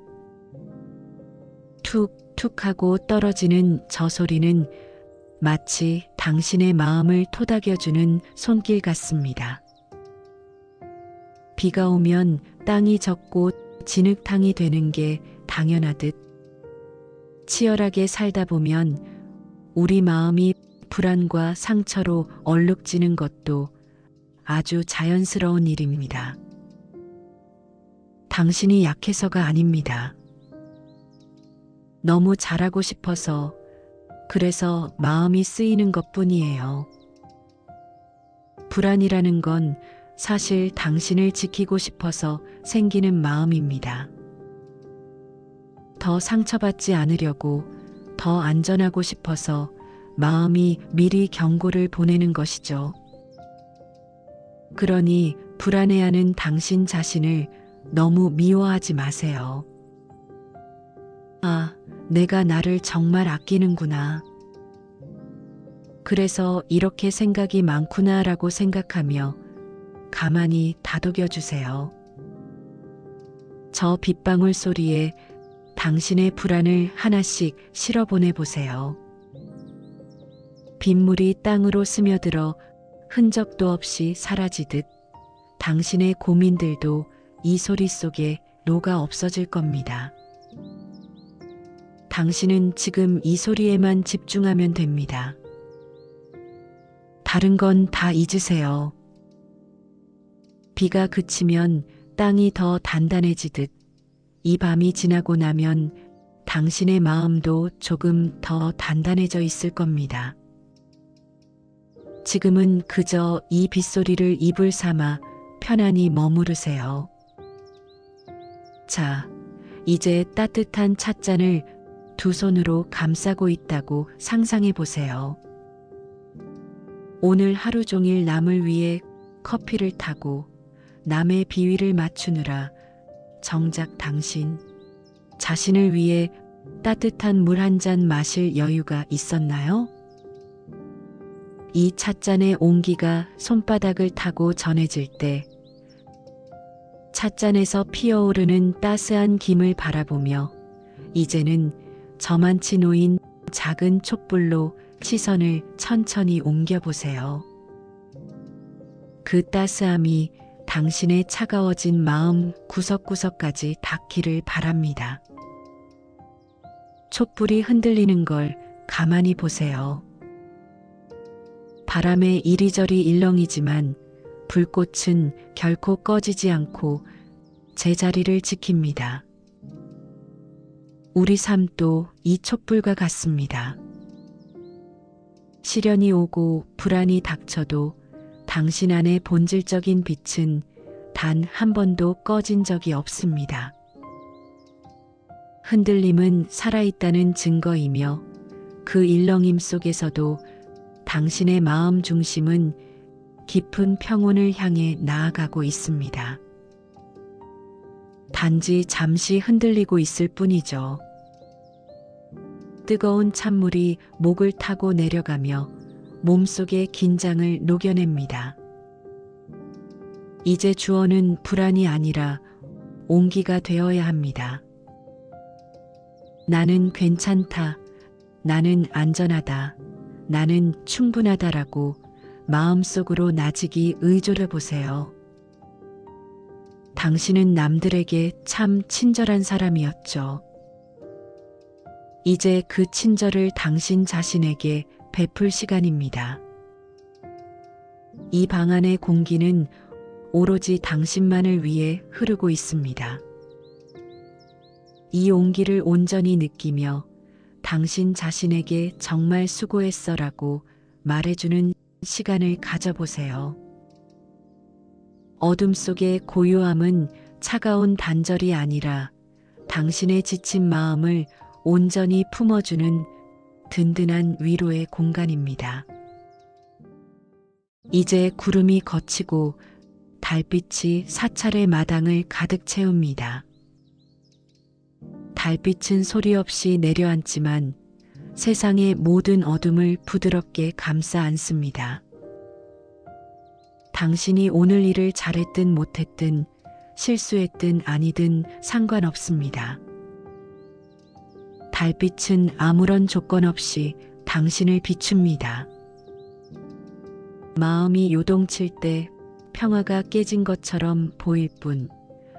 툭툭 하고 떨어지는 저 소리는 마치 당신의 마음을 토닥여주는 손길 같습니다. 비가 오면 땅이 젖고 진흙탕이 되는 게 당연하듯 치열하게 살다 보면 우리 마음이 불안과 상처로 얼룩지는 것도 아주 자연스러운 일입니다. 당신이 약해서가 아닙니다. 너무 잘하고 싶어서, 그래서 마음이 쓰이는 것뿐이에요. 불안이라는 건 사실 당신을 지키고 싶어서 생기는 마음입니다. 더 상처받지 않으려고, 더 안전하고 싶어서 마음이 미리 경고를 보내는 것이죠. 그러니 불안해하는 당신 자신을 너무 미워하지 마세요. 아, 내가 나를 정말 아끼는구나. 그래서 이렇게 생각이 많구나라고 생각하며 가만히 다독여 주세요. 저 빗방울 소리에 당신의 불안을 하나씩 실어보내 보세요. 빗물이 땅으로 스며들어 흔적도 없이 사라지듯 당신의 고민들도 이 소리 속에 녹아 없어질 겁니다. 당신은 지금 이 소리에만 집중하면 됩니다. 다른 건 다 잊으세요. 비가 그치면 땅이 더 단단해지듯 이 밤이 지나고 나면 당신의 마음도 조금 더 단단해져 있을 겁니다. 지금은 그저 이 빗소리를 입을 삼아 편안히 머무르세요. 자, 이제 따뜻한 찻잔을 두 손으로 감싸고 있다고 상상해 보세요. 오늘 하루 종일 남을 위해 커피를 타고 남의 비위를 맞추느라 정작 당신 자신을 위해 따뜻한 물 한 잔 마실 여유가 있었나요? 이 찻잔의 온기가 손바닥을 타고 전해질 때 찻잔에서 피어오르는 따스한 김을 바라보며 이제는 저만치 놓인 작은 촛불로 시선을 천천히 옮겨보세요. 그 따스함이 당신의 차가워진 마음 구석구석까지 닿기를 바랍니다. 촛불이 흔들리는 걸 가만히 보세요. 바람에 이리저리 일렁이지만 불꽃은 결코 꺼지지 않고 제자리를 지킵니다. 우리 삶도 이 촛불과 같습니다. 시련이 오고 불안이 닥쳐도 당신 안의 본질적인 빛은 단 한 번도 꺼진 적이 없습니다. 흔들림은 살아있다는 증거이며 그 일렁임 속에서도 당신의 마음 중심은 깊은 평온을 향해 나아가고 있습니다. 단지 잠시 흔들리고 있을 뿐이죠. 뜨거운 찬물이 목을 타고 내려가며 몸속의 긴장을 녹여냅니다. 이제 주어는 불안이 아니라 온기가 되어야 합니다. 나는 괜찮다. 나는 안전하다. 나는 충분하다라고 마음속으로 나직이 의존해 보세요. 당신은 남들에게 참 친절한 사람이었죠. 이제 그 친절을 당신 자신에게 베풀 시간입니다. 이 방 안의 공기는 오로지 당신만을 위해 흐르고 있습니다. 이 온기를 온전히 느끼며 당신 자신에게 정말 수고했어라고 말해주는 시간을 가져보세요. 어둠 속의 고요함은 차가운 단절이 아니라 당신의 지친 마음을 온전히 품어주는 든든한 위로의 공간입니다. 이제 구름이 걷히고 달빛이 사찰의 마당을 가득 채웁니다. 달빛은 소리 없이 내려앉지만 세상의 모든 어둠을 부드럽게 감싸 안습니다. 당신이 오늘 일을 잘했든 못했든 실수했든 아니든 상관없습니다. 달빛은 아무런 조건 없이 당신을 비춥니다. 마음이 요동칠 때 평화가 깨진 것처럼 보일 뿐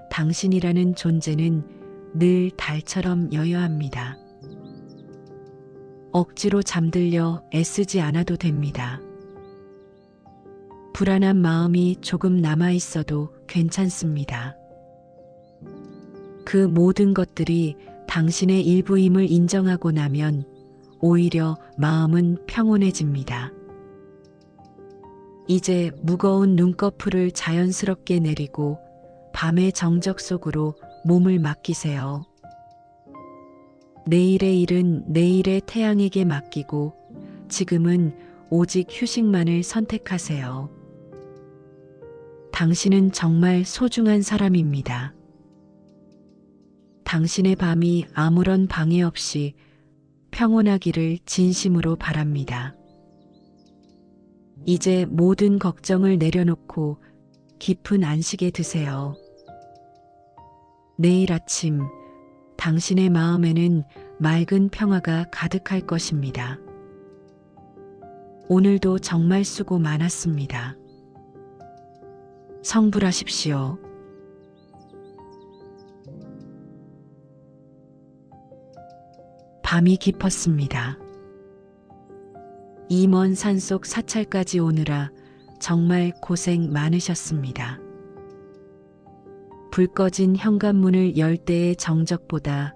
당신이라는 존재는 늘 달처럼 여여합니다. 억지로 잠들려 애쓰지 않아도 됩니다. 불안한 마음이 조금 남아 있어도 괜찮습니다. 그 모든 것들이 당신의 일부임을 인정하고 나면 오히려 마음은 평온해집니다. 이제 무거운 눈꺼풀을 자연스럽게 내리고 밤의 정적 속으로 몸을 맡기세요. 내일의 일은 내일의 태양에게 맡기고 지금은 오직 휴식만을 선택하세요. 당신은 정말 소중한 사람입니다. 당신의 밤이 아무런 방해 없이 평온하기를 진심으로 바랍니다. 이제 모든 걱정을 내려놓고 깊은 안식에 드세요. 내일 아침 당신의 마음에는 맑은 평화가 가득할 것입니다. 오늘도 정말 수고 많았습니다. 성불하십시오. 밤이 깊었습니다. 이 먼 산속 사찰까지 오느라 정말 고생 많으셨습니다. 불 꺼진 현관문을 열 때의 정적보다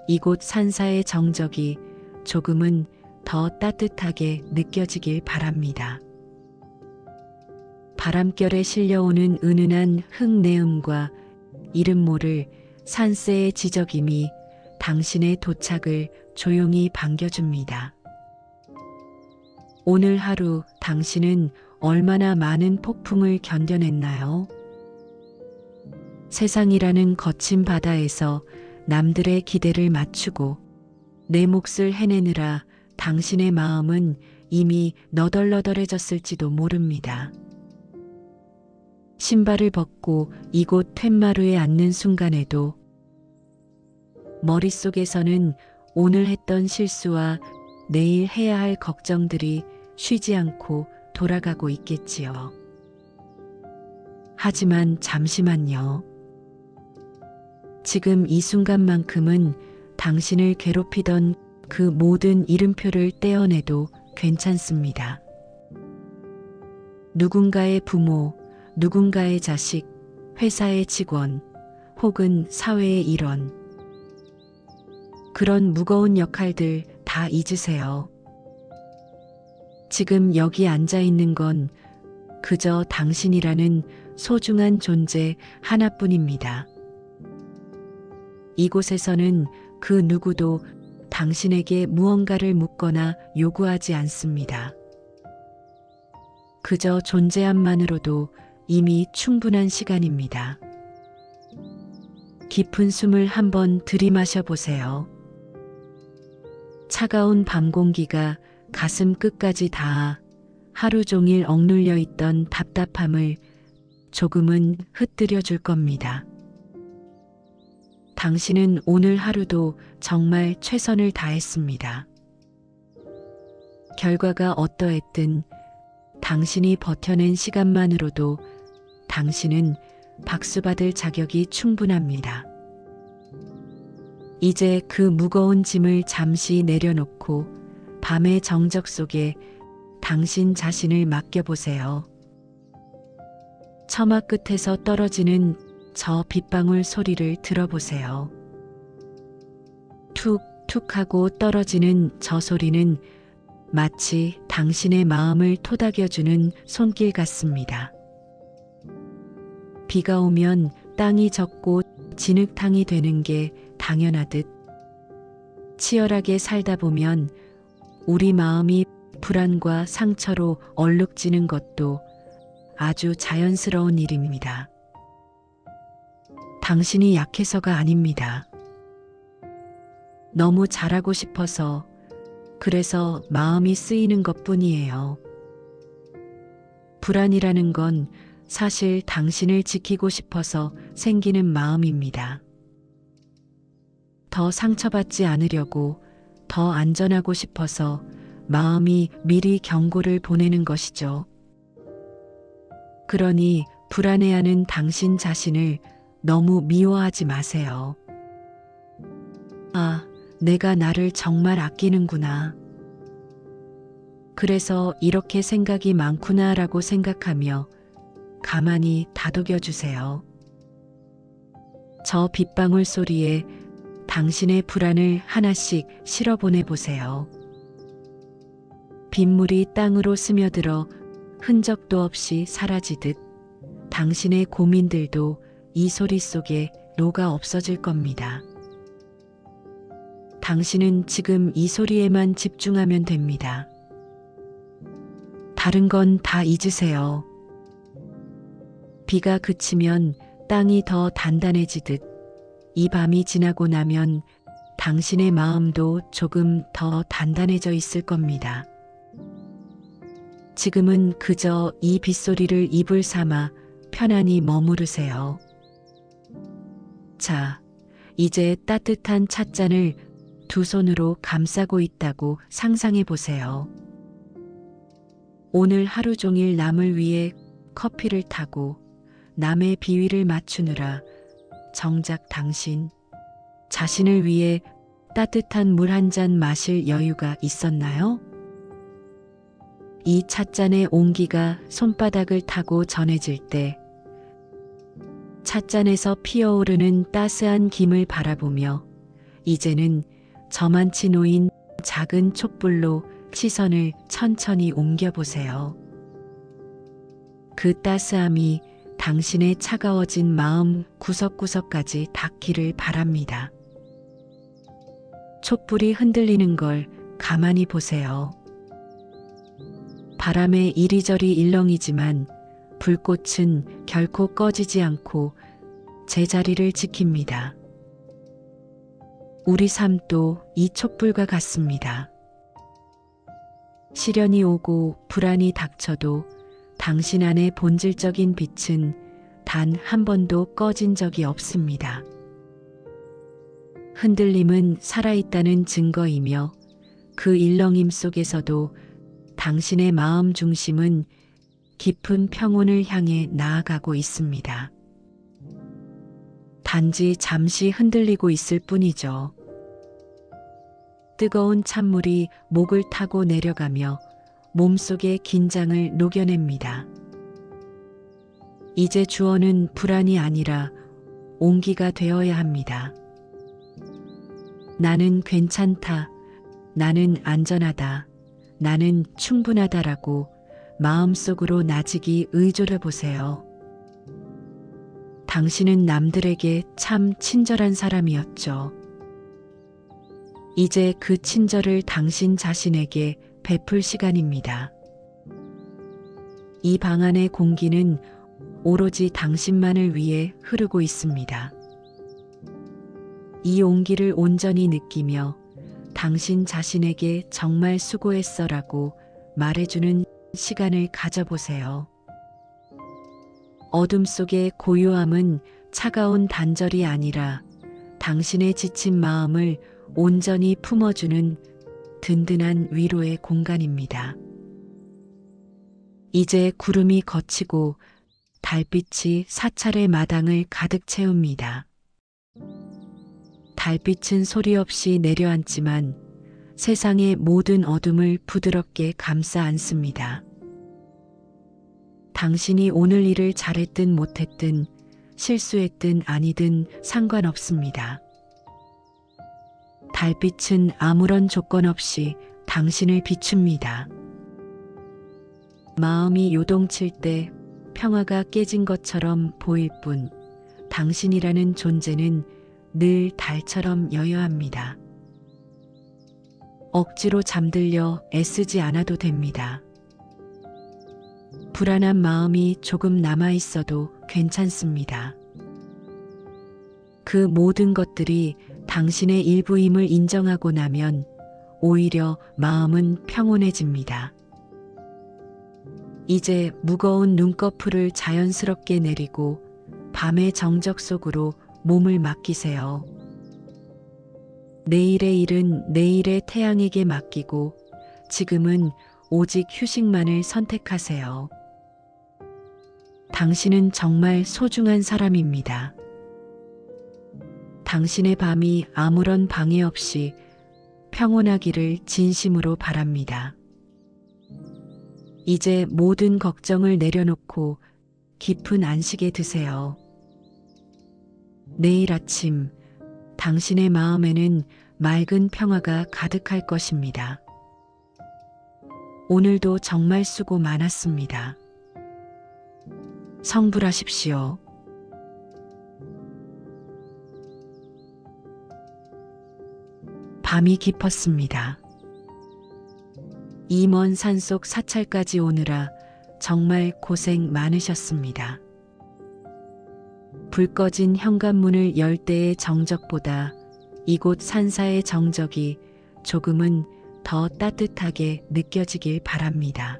이곳 산사의 정적이 조금은 더 따뜻하게 느껴지길 바랍니다. 바람결에 실려오는 은은한 흙내음과 이름 모를 산새의 지저김이 당신의 도착을 조용히 반겨줍니다. 오늘 하루 당신은 얼마나 많은 폭풍을 견뎌냈나요? 세상이라는 거친 바다에서 남들의 기대를 맞추고 내 몫을 해내느라 당신의 마음은 이미 너덜너덜해졌을지도 모릅니다. 신발을 벗고 이곳 툇마루에 앉는 순간에도 머릿속에서는 오늘 했던 실수와 내일 해야 할 걱정들이 쉬지 않고 돌아가고 있겠지요. 하지만 잠시만요. 지금 이 순간만큼은 당신을 괴롭히던 그 모든 이름표를 떼어내도 괜찮습니다. 누군가의 부모, 누군가의 자식, 회사의 직원, 혹은 사회의 일원. 그런 무거운 역할들 다 잊으세요. 지금 여기 앉아 있는 건 그저 당신이라는 소중한 존재 하나뿐입니다. 이곳에서는 그 누구도 당신에게 무언가를 묻거나 요구하지 않습니다. 그저 존재함만으로도 이미 충분한 시간입니다. 깊은 숨을 한번 들이마셔 보세요. 차가운 밤 공기가 가슴 끝까지 닿아 하루 종일 억눌려 있던 답답함을 조금은 흩뜨려 줄 겁니다. 당신은 오늘 하루도 정말 최선을 다했습니다. 결과가 어떠했든 당신이 버텨낸 시간만으로도 당신은 박수받을 자격이 충분합니다. 이제 그 무거운 짐을 잠시 내려놓고 밤의 정적 속에 당신 자신을 맡겨보세요. 처마 끝에서 떨어지는 저 빗방울 소리를 들어보세요. 툭툭 하고 떨어지는 저 소리는 마치 당신의 마음을 토닥여주는 손길 같습니다. 비가 오면 땅이 젖고 진흙탕이 되는 게 당연하듯 치열하게 살다 보면 우리 마음이 불안과 상처로 얼룩지는 것도 아주 자연스러운 일입니다. 당신이 약해서가 아닙니다. 너무 잘하고 싶어서 그래서 마음이 쓰이는 것뿐이에요. 불안이라는 건 사실 당신을 지키고 싶어서 생기는 마음입니다. 더 상처받지 않으려고 더 안전하고 싶어서 마음이 미리 경고를 보내는 것이죠. 그러니 불안해하는 당신 자신을 너무 미워하지 마세요. 아, 내가 나를 정말 아끼는구나. 그래서 이렇게 생각이 많구나라고 생각하며 가만히 다독여 주세요. 저 빗방울 소리에 당신의 불안을 하나씩 실어보내 보세요. 빗물이 땅으로 스며들어 흔적도 없이 사라지듯 당신의 고민들도 이 소리 속에 녹아 없어질 겁니다. 당신은 지금 이 소리에만 집중하면 됩니다. 다른 건 다 잊으세요. 비가 그치면 땅이 더 단단해지듯 이 밤이 지나고 나면 당신의 마음도 조금 더 단단해져 있을 겁니다. 지금은 그저 이 빗소리를 입을 삼아 편안히 머무르세요. 자, 이제 따뜻한 찻잔을 두 손으로 감싸고 있다고 상상해 보세요. 오늘 하루 종일 남을 위해 커피를 타고 남의 비위를 맞추느라 정작 당신 자신을 위해 따뜻한 물 한 잔 마실 여유가 있었나요? 이 찻잔의 온기가 손바닥을 타고 전해질 때 찻잔에서 피어오르는 따스한 김을 바라보며 이제는 저만치 놓인 작은 촛불로 시선을 천천히 옮겨보세요. 그 따스함이 당신의 차가워진 마음 구석구석까지 닿기를 바랍니다. 촛불이 흔들리는 걸 가만히 보세요. 바람에 이리저리 일렁이지만 불꽃은 결코 꺼지지 않고 제자리를 지킵니다. 우리 삶도 이 촛불과 같습니다. 시련이 오고 불안이 닥쳐도 당신 안의 본질적인 빛은 단 한 번도 꺼진 적이 없습니다. 흔들림은 살아있다는 증거이며 그 일렁임 속에서도 당신의 마음 중심은 깊은 평온을 향해 나아가고 있습니다. 단지 잠시 흔들리고 있을 뿐이죠. 뜨거운 찬물이 목을 타고 내려가며 몸속의 긴장을 녹여냅니다. 이제 주어는 불안이 아니라 온기가 되어야 합니다. 나는 괜찮다. 나는 안전하다. 나는 충분하다라고 마음속으로 나직이 의존해 보세요. 당신은 남들에게 참 친절한 사람이었죠. 이제 그 친절을 당신 자신에게 베풀 시간입니다. 이 방 안의 공기는 오로지 당신만을 위해 흐르고 있습니다. 이 온기를 온전히 느끼며 당신 자신에게 정말 수고했어라고 말해주는 시간을 가져보세요. 어둠 속의 고요함은 차가운 단절이 아니라 당신의 지친 마음을 온전히 품어주는 든든한 위로의 공간입니다. 이제 구름이 걷히고 달빛이 사찰의 마당을 가득 채웁니다. 달빛은 소리 없이 내려앉지만 세상의 모든 어둠을 부드럽게 감싸 안습니다. 당신이 오늘 일을 잘했든 못했든 실수했든 아니든 상관없습니다. 달빛은 아무런 조건 없이 당신을 비춥니다. 마음이 요동칠 때 평화가 깨진 것처럼 보일 뿐 당신이라는 존재는 늘 달처럼 여여합니다. 억지로 잠들려 애쓰지 않아도 됩니다. 불안한 마음이 조금 남아 있어도 괜찮습니다. 그 모든 것들이 당신의 일부임을 인정하고 나면 오히려 마음은 평온해집니다. 이제 무거운 눈꺼풀을 자연스럽게 내리고 밤의 정적 속으로 몸을 맡기세요. 내일의 일은 내일의 태양에게 맡기고 지금은 오직 휴식만을 선택하세요. 당신은 정말 소중한 사람입니다. 당신의 밤이 아무런 방해 없이 평온하기를 진심으로 바랍니다. 이제 모든 걱정을 내려놓고 깊은 안식에 드세요. 내일 아침 당신의 마음에는 맑은 평화가 가득할 것입니다. 오늘도 정말 수고 많았습니다. 성불하십시오. 밤이 깊었습니다. 이 먼 산속 사찰까지 오느라 정말 고생 많으셨습니다. 불 꺼진 현관문을 열 때의 정적보다 이곳 산사의 정적이 조금은 더 따뜻하게 느껴지길 바랍니다.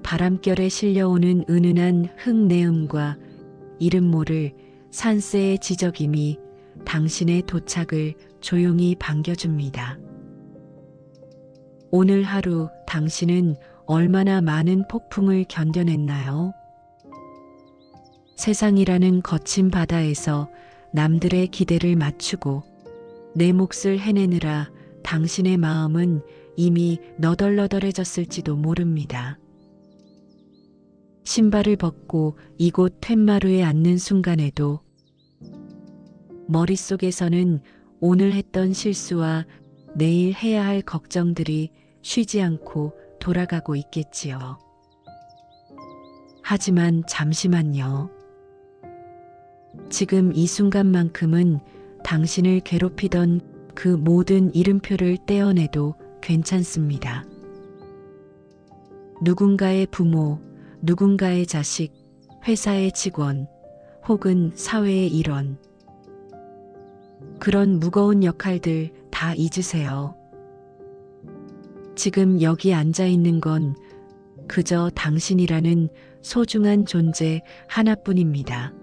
바람결에 실려오는 은은한 흙내음과 이름 모를 산새의 지저김이 당신의 도착을 조용히 반겨줍니다. 오늘 하루 당신은 얼마나 많은 폭풍을 견뎌냈나요? 세상이라는 거친 바다에서 남들의 기대를 맞추고 내 몫을 해내느라 당신의 마음은 이미 너덜너덜해졌을지도 모릅니다. 신발을 벗고 이곳 툇마루에 앉는 순간에도 머릿속에서는 오늘 했던 실수와 내일 해야 할 걱정들이 쉬지 않고 돌아가고 있겠지요. 하지만 잠시만요. 지금 이 순간만큼은 당신을 괴롭히던 그 모든 이름표를 떼어내도 괜찮습니다. 누군가의 부모, 누군가의 자식, 회사의 직원, 혹은 사회의 일원. 그런 무거운 역할들 다 잊으세요. 지금 여기 앉아 있는 건 그저 당신이라는 소중한 존재 하나뿐입니다.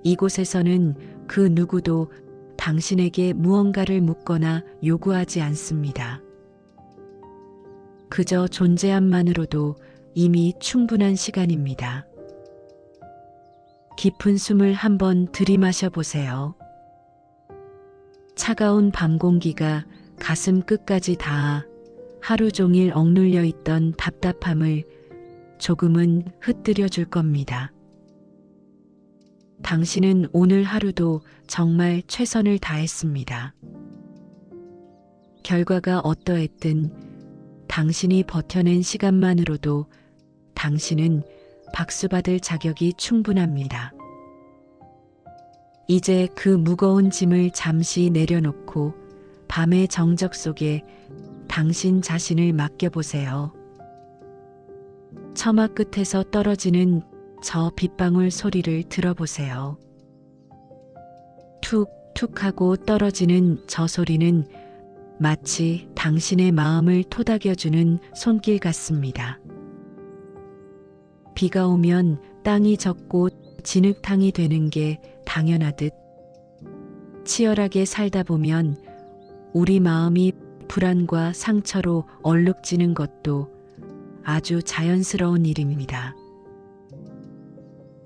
이곳에서는 그 누구도 당신에게 무언가를 묻거나 요구하지 않습니다. 그저 존재함만으로도 이미 충분한 시간입니다. 깊은 숨을 한번 들이마셔 보세요. 차가운 밤 공기가 가슴 끝까지 닿아 하루 종일 억눌려 있던 답답함을 조금은 흩뜨려 줄 겁니다. 당신은 오늘 하루도 정말 최선을 다했습니다. 결과가 어떠했든 당신이 버텨낸 시간만으로도 당신은 박수받을 자격이 충분합니다. 이제 그 무거운 짐을 잠시 내려놓고 밤의 정적 속에 당신 자신을 맡겨보세요. 처마 끝에서 떨어지는 저 빗방울 소리를 들어보세요. 툭툭 하고 떨어지는 저 소리는 마치 당신의 마음을 토닥여주는 손길 같습니다. 비가 오면 땅이 젖고 진흙탕이 되는 게 당연하듯 치열하게 살다 보면 우리 마음이 불안과 상처로 얼룩지는 것도 아주 자연스러운 일입니다.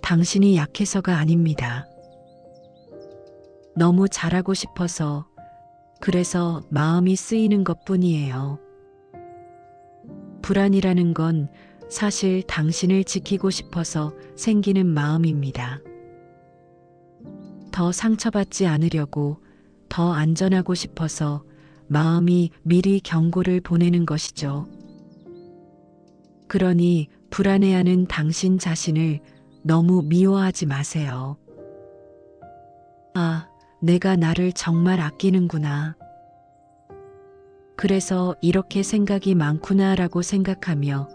당신이 약해서가 아닙니다. 너무 잘하고 싶어서 그래서 마음이 쓰이는 것뿐이에요. 불안이라는 건 사실 당신을 지키고 싶어서 생기는 마음입니다. 더 상처받지 않으려고 더 안전하고 싶어서 마음이 미리 경고를 보내는 것이죠. 그러니 불안해하는 당신 자신을 너무 미워하지 마세요. 아, 내가 나를 정말 아끼는구나. 그래서 이렇게 생각이 많구나라고 생각하며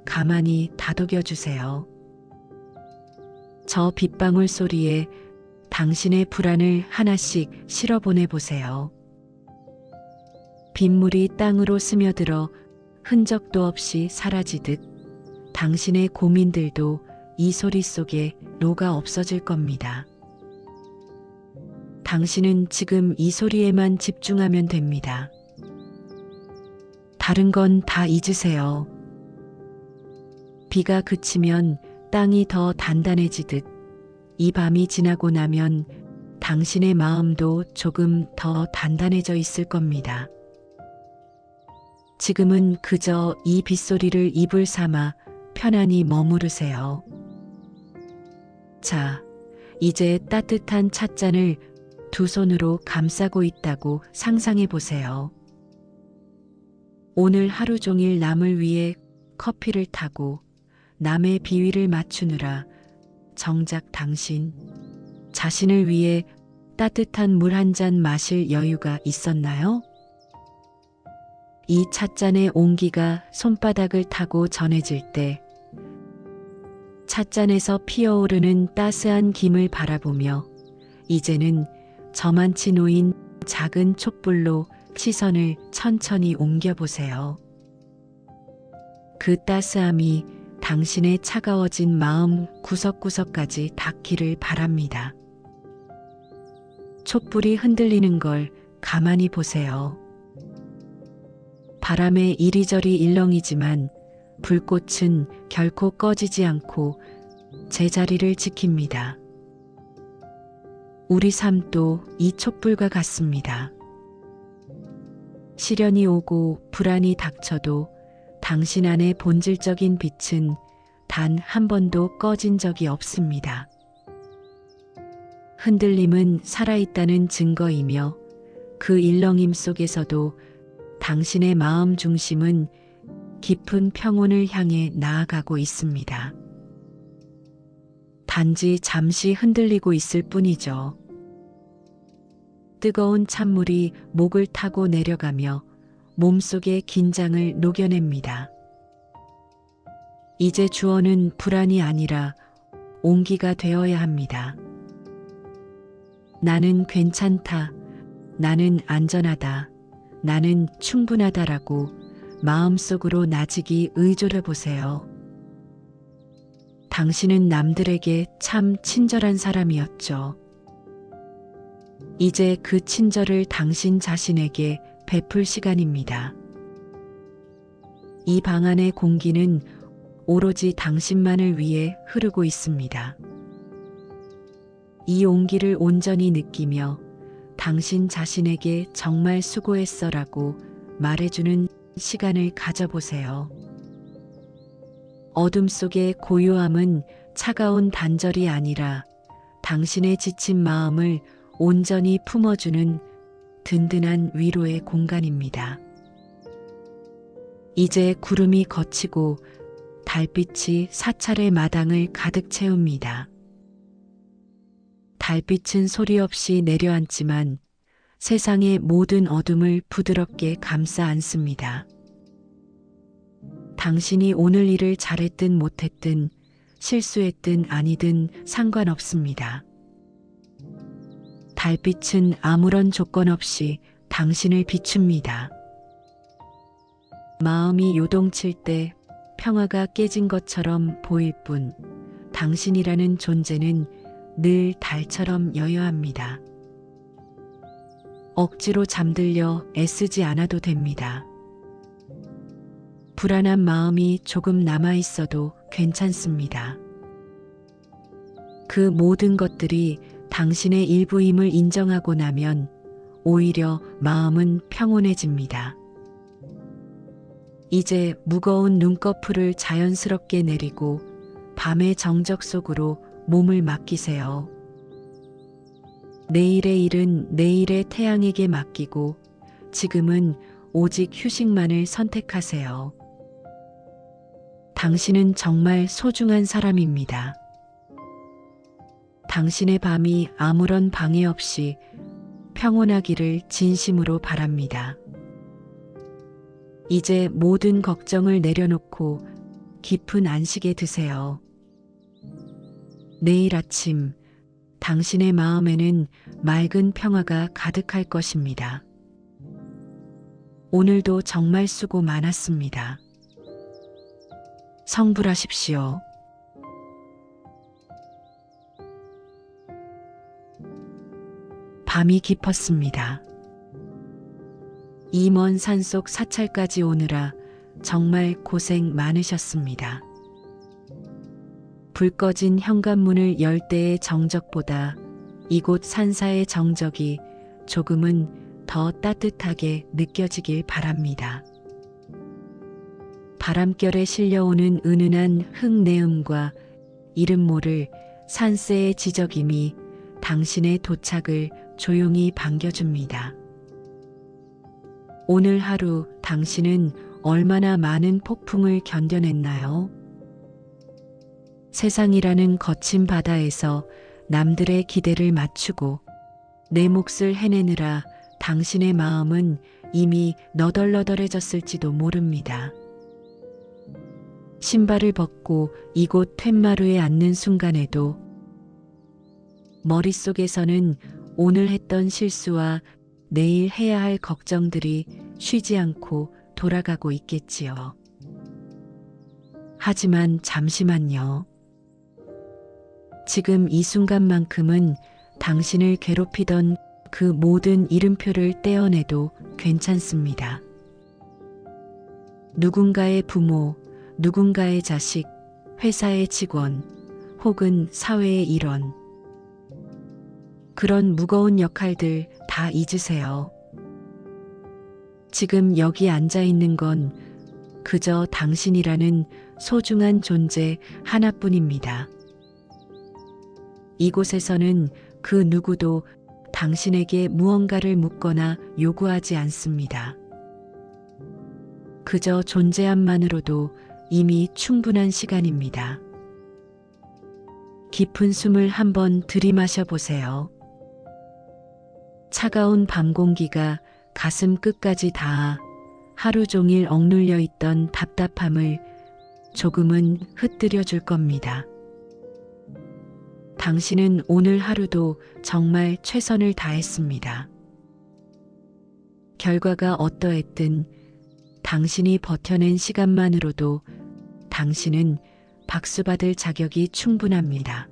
가만히 다독여 주세요. 저 빗방울 소리에 당신의 불안을 하나씩 실어보내 보세요. 빗물이 땅으로 스며들어 흔적도 없이 사라지듯 당신의 고민들도 이 소리 속에 녹아 없어질 겁니다. 당신은 지금 이 소리에만 집중하면 됩니다. 다른 건 다 잊으세요. 비가 그치면 땅이 더 단단해지듯 이 밤이 지나고 나면 당신의 마음도 조금 더 단단해져 있을 겁니다. 지금은 그저 이 빗소리를 입을 삼아 편안히 머무르세요. 자, 이제 따뜻한 찻잔을 두 손으로 감싸고 있다고 상상해 보세요. 오늘 하루 종일 남을 위해 커피를 타고 남의 비위를 맞추느라 정작 당신 자신을 위해 따뜻한 물 한 잔 마실 여유가 있었나요? 이 찻잔의 온기가 손바닥을 타고 전해질 때 찻잔에서 피어오르는 따스한 김을 바라보며 이제는 저만치 놓인 작은 촛불로 시선을 천천히 옮겨보세요. 그 따스함이 당신의 차가워진 마음 구석구석까지 닿기를 바랍니다. 촛불이 흔들리는 걸 가만히 보세요. 바람에 이리저리 일렁이지만 불꽃은 결코 꺼지지 않고 제자리를 지킵니다. 우리 삶도 이 촛불과 같습니다. 시련이 오고 불안이 닥쳐도 당신 안의 본질적인 빛은 단 한 번도 꺼진 적이 없습니다. 흔들림은 살아있다는 증거이며 그 일렁임 속에서도 당신의 마음 중심은 깊은 평온을 향해 나아가고 있습니다. 단지 잠시 흔들리고 있을 뿐이죠. 뜨거운 찬물이 목을 타고 내려가며 몸속의 긴장을 녹여냅니다. 이제 주어는 불안이 아니라 온기가 되어야 합니다. 나는 괜찮다. 나는 안전하다. 나는 충분하다라고 마음속으로 나직이 의존해 보세요. 당신은 남들에게 참 친절한 사람이었죠. 이제 그 친절을 당신 자신에게 베풀 시간입니다. 이 방 안의 공기는 오로지 당신만을 위해 흐르고 있습니다. 이 온기를 온전히 느끼며 당신 자신에게 정말 수고했어라고 말해주는 시간을 가져보세요. 어둠 속의 고요함은 차가운 단절이 아니라 당신의 지친 마음을 온전히 품어주는 든든한 위로의 공간입니다. 이제 구름이 걷히고 달빛이 사찰의 마당을 가득 채웁니다. 달빛은 소리 없이 내려앉지만 세상의 모든 어둠을 부드럽게 감싸 안습니다. 당신이 오늘 일을 잘했든 못했든 실수했든 아니든 상관없습니다. 달빛은 아무런 조건 없이 당신을 비춥니다. 마음이 요동칠 때 평화가 깨진 것처럼 보일 뿐 당신이라는 존재는 늘 달처럼 여여합니다. 억지로 잠들려 애쓰지 않아도 됩니다. 불안한 마음이 조금 남아 있어도 괜찮습니다. 그 모든 것들이 당신의 일부임을 인정하고 나면 오히려 마음은 평온해집니다. 이제 무거운 눈꺼풀을 자연스럽게 내리고 밤의 정적 속으로 몸을 맡기세요. 내일의 일은 내일의 태양에게 맡기고 지금은 오직 휴식만을 선택하세요. 당신은 정말 소중한 사람입니다. 당신의 밤이 아무런 방해 없이 평온하기를 진심으로 바랍니다. 이제 모든 걱정을 내려놓고 깊은 안식에 드세요. 내일 아침 당신의 마음에는 맑은 평화가 가득할 것입니다. 오늘도 정말 수고 많았습니다. 성불하십시오. 밤이 깊었습니다. 이 먼 산속 사찰까지 오느라 정말 고생 많으셨습니다. 불 꺼진 현관문을 열 때의 정적보다 이곳 산사의 정적이 조금은 더 따뜻하게 느껴지길 바랍니다. 바람결에 실려오는 은은한 흙내음과 이름 모를 산새의 지저김이 당신의 도착을 조용히 반겨줍니다. 오늘 하루 당신은 얼마나 많은 폭풍을 견뎌냈나요? 세상이라는 거친 바다에서 남들의 기대를 맞추고 내 몫을 해내느라 당신의 마음은 이미 너덜너덜해졌을지도 모릅니다. 신발을 벗고 이곳 툇마루에 앉는 순간에도 머릿속에서는 오늘 했던 실수와 내일 해야 할 걱정들이 쉬지 않고 돌아가고 있겠지요. 하지만 잠시만요. 지금 이 순간만큼은 당신을 괴롭히던 그 모든 이름표를 떼어내도 괜찮습니다. 누군가의 부모, 누군가의 자식, 회사의 직원, 혹은 사회의 일원. 그런 무거운 역할들 다 잊으세요. 지금 여기 앉아 있는 건 그저 당신이라는 소중한 존재 하나뿐입니다. 이곳에서는 그 누구도 당신에게 무언가를 묻거나 요구하지 않습니다. 그저 존재함만으로도 이미 충분한 시간입니다. 깊은 숨을 한번 들이마셔 보세요. 차가운 밤 공기가 가슴 끝까지 닿아 하루 종일 억눌려 있던 답답함을 조금은 흩뜨려 줄 겁니다. 당신은 오늘 하루도 정말 최선을 다했습니다. 결과가 어떠했든 당신이 버텨낸 시간만으로도 당신은 박수받을 자격이 충분합니다.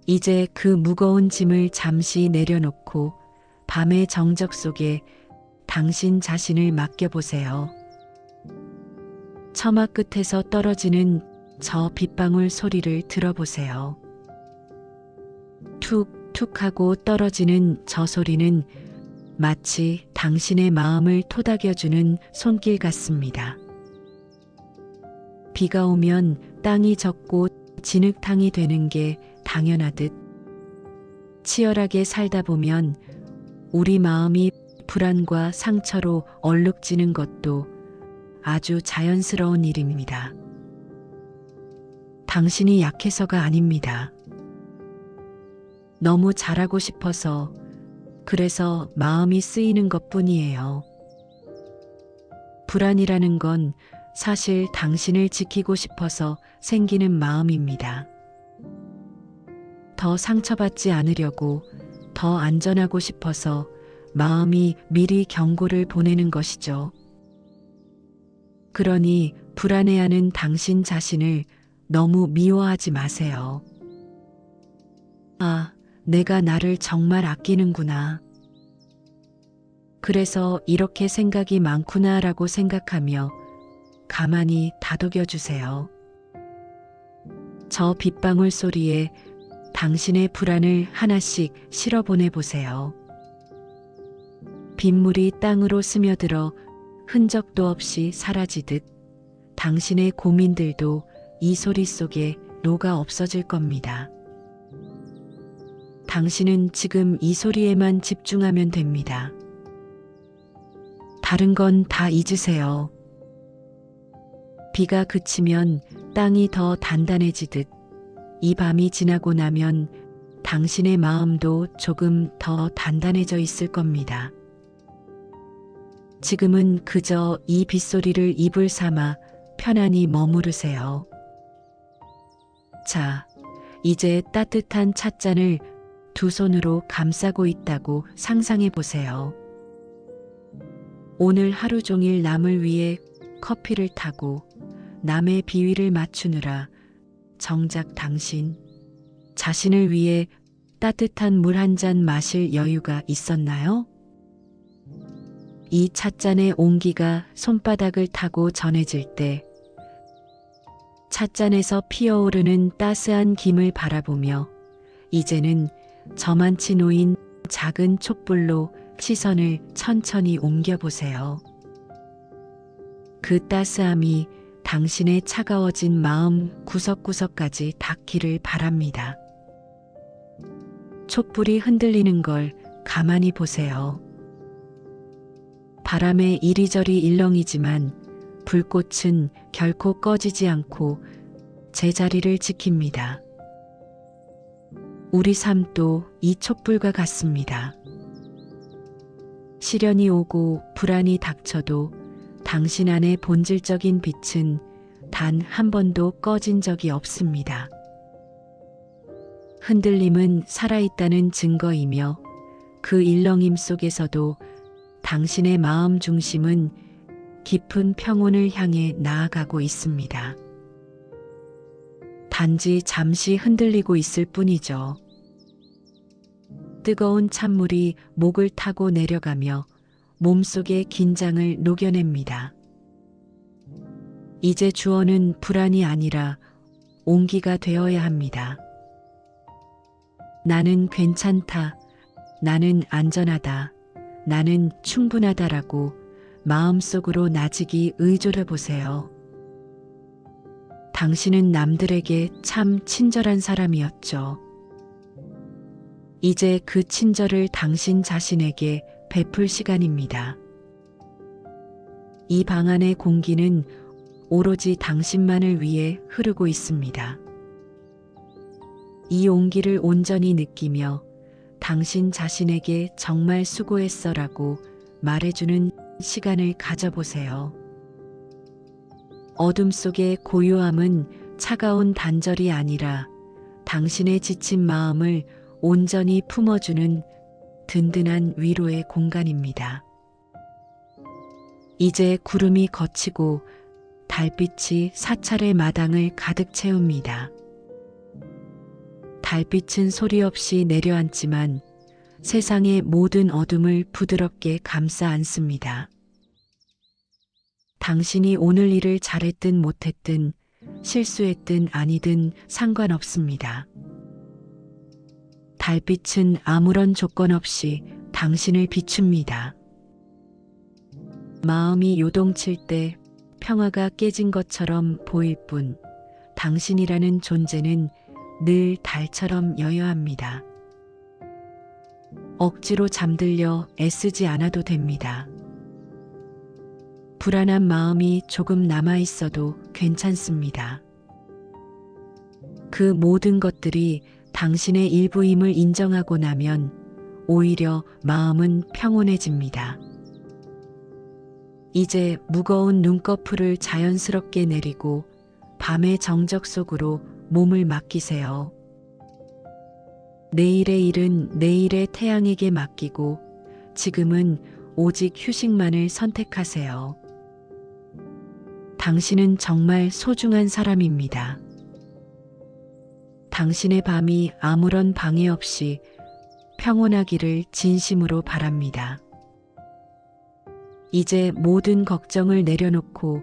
이제 그 무거운 짐을 잠시 내려놓고 밤의 정적 속에 당신 자신을 맡겨보세요. 처마 끝에서 떨어지는 저 빗방울 소리를 들어보세요. 툭툭 하고 떨어지는 저 소리는 마치 당신의 마음을 토닥여주는 손길 같습니다. 비가 오면 땅이 젖고 진흙탕이 되는 게 당연하듯 치열하게 살다 보면 우리 마음이 불안과 상처로 얼룩지는 것도 아주 자연스러운 일입니다. 당신이 약해서가 아닙니다. 너무 잘하고 싶어서 그래서 마음이 쓰이는 것뿐이에요. 불안이라는 건 사실 당신을 지키고 싶어서 생기는 마음입니다. 더 상처받지 않으려고 더 안전하고 싶어서 마음이 미리 경고를 보내는 것이죠. 그러니 불안해하는 당신 자신을 너무 미워하지 마세요. 아, 내가 나를 정말 아끼는구나. 그래서 이렇게 생각이 많구나라고 생각하며 가만히 다독여 주세요. 저 빗방울 소리에 당신의 불안을 하나씩 실어보내 보세요. 빗물이 땅으로 스며들어 흔적도 없이 사라지듯 당신의 고민들도 이 소리 속에 녹아 없어질 겁니다. 당신은 지금 이 소리에만 집중하면 됩니다. 다른 건 다 잊으세요. 비가 그치면 땅이 더 단단해지듯 이 밤이 지나고 나면 당신의 마음도 조금 더 단단해져 있을 겁니다. 지금은 그저 이 빗소리를 입을 삼아 편안히 머무르세요. 자, 이제 따뜻한 찻잔을 두 손으로 감싸고 있다고 상상해 보세요. 오늘 하루 종일 남을 위해 커피를 타고 남의 비위를 맞추느라 정작 당신 자신을 위해 따뜻한 물 한 잔 마실 여유가 있었나요? 이 찻잔의 온기가 손바닥을 타고 전해질 때 찻잔에서 피어오르는 따스한 김을 바라보며 이제는 저만치 놓인 작은 촛불로 시선을 천천히 옮겨보세요. 그 따스함이 당신의 차가워진 마음 구석구석까지 닿기를 바랍니다. 촛불이 흔들리는 걸 가만히 보세요. 바람에 이리저리 일렁이지만 불꽃은 결코 꺼지지 않고 제자리를 지킵니다. 우리 삶도 이 촛불과 같습니다. 시련이 오고 불안이 닥쳐도 당신 안의 본질적인 빛은 단 한 번도 꺼진 적이 없습니다. 흔들림은 살아있다는 증거이며 그 일렁임 속에서도 당신의 마음 중심은 깊은 평온을 향해 나아가고 있습니다. 단지 잠시 흔들리고 있을 뿐이죠. 뜨거운 찬물이 목을 타고 내려가며 몸속의 긴장을 녹여냅니다. 이제 주어는 불안이 아니라 온기가 되어야 합니다. 나는 괜찮다. 나는 안전하다. 나는 충분하다라고 마음속으로 나직이 의존해 보세요. 당신은 남들에게 참 친절한 사람이었죠. 이제 그 친절을 당신 자신에게 베풀 시간입니다. 이 방 안의 공기는 오로지 당신만을 위해 흐르고 있습니다. 이 온기를 온전히 느끼며 당신 자신에게 정말 수고했어라고 말해주는 시간을 가져보세요. 어둠 속의 고요함은 차가운 단절이 아니라 당신의 지친 마음을 온전히 품어주는 든든한 위로의 공간입니다. 이제 구름이 걷히고 달빛이 사찰의 마당을 가득 채웁니다. 달빛은 소리 없이 내려앉지만 세상의 모든 어둠을 부드럽게 감싸 안습니다. 당신이 오늘 일을 잘했든 못했든 실수했든 아니든 상관없습니다. 달빛은 아무런 조건 없이 당신을 비춥니다. 마음이 요동칠 때 평화가 깨진 것처럼 보일 뿐 당신이라는 존재는 늘 달처럼 여여합니다. 억지로 잠들려 애쓰지 않아도 됩니다. 불안한 마음이 조금 남아 있어도 괜찮습니다. 그 모든 것들이 당신의 일부임을 인정하고 나면 오히려 마음은 평온해집니다. 이제 무거운 눈꺼풀을 자연스럽게 내리고 밤의 정적 속으로 몸을 맡기세요. 내일의 일은 내일의 태양에게 맡기고 지금은 오직 휴식만을 선택하세요. 당신은 정말 소중한 사람입니다. 당신의 밤이 아무런 방해 없이 평온하기를 진심으로 바랍니다. 이제 모든 걱정을 내려놓고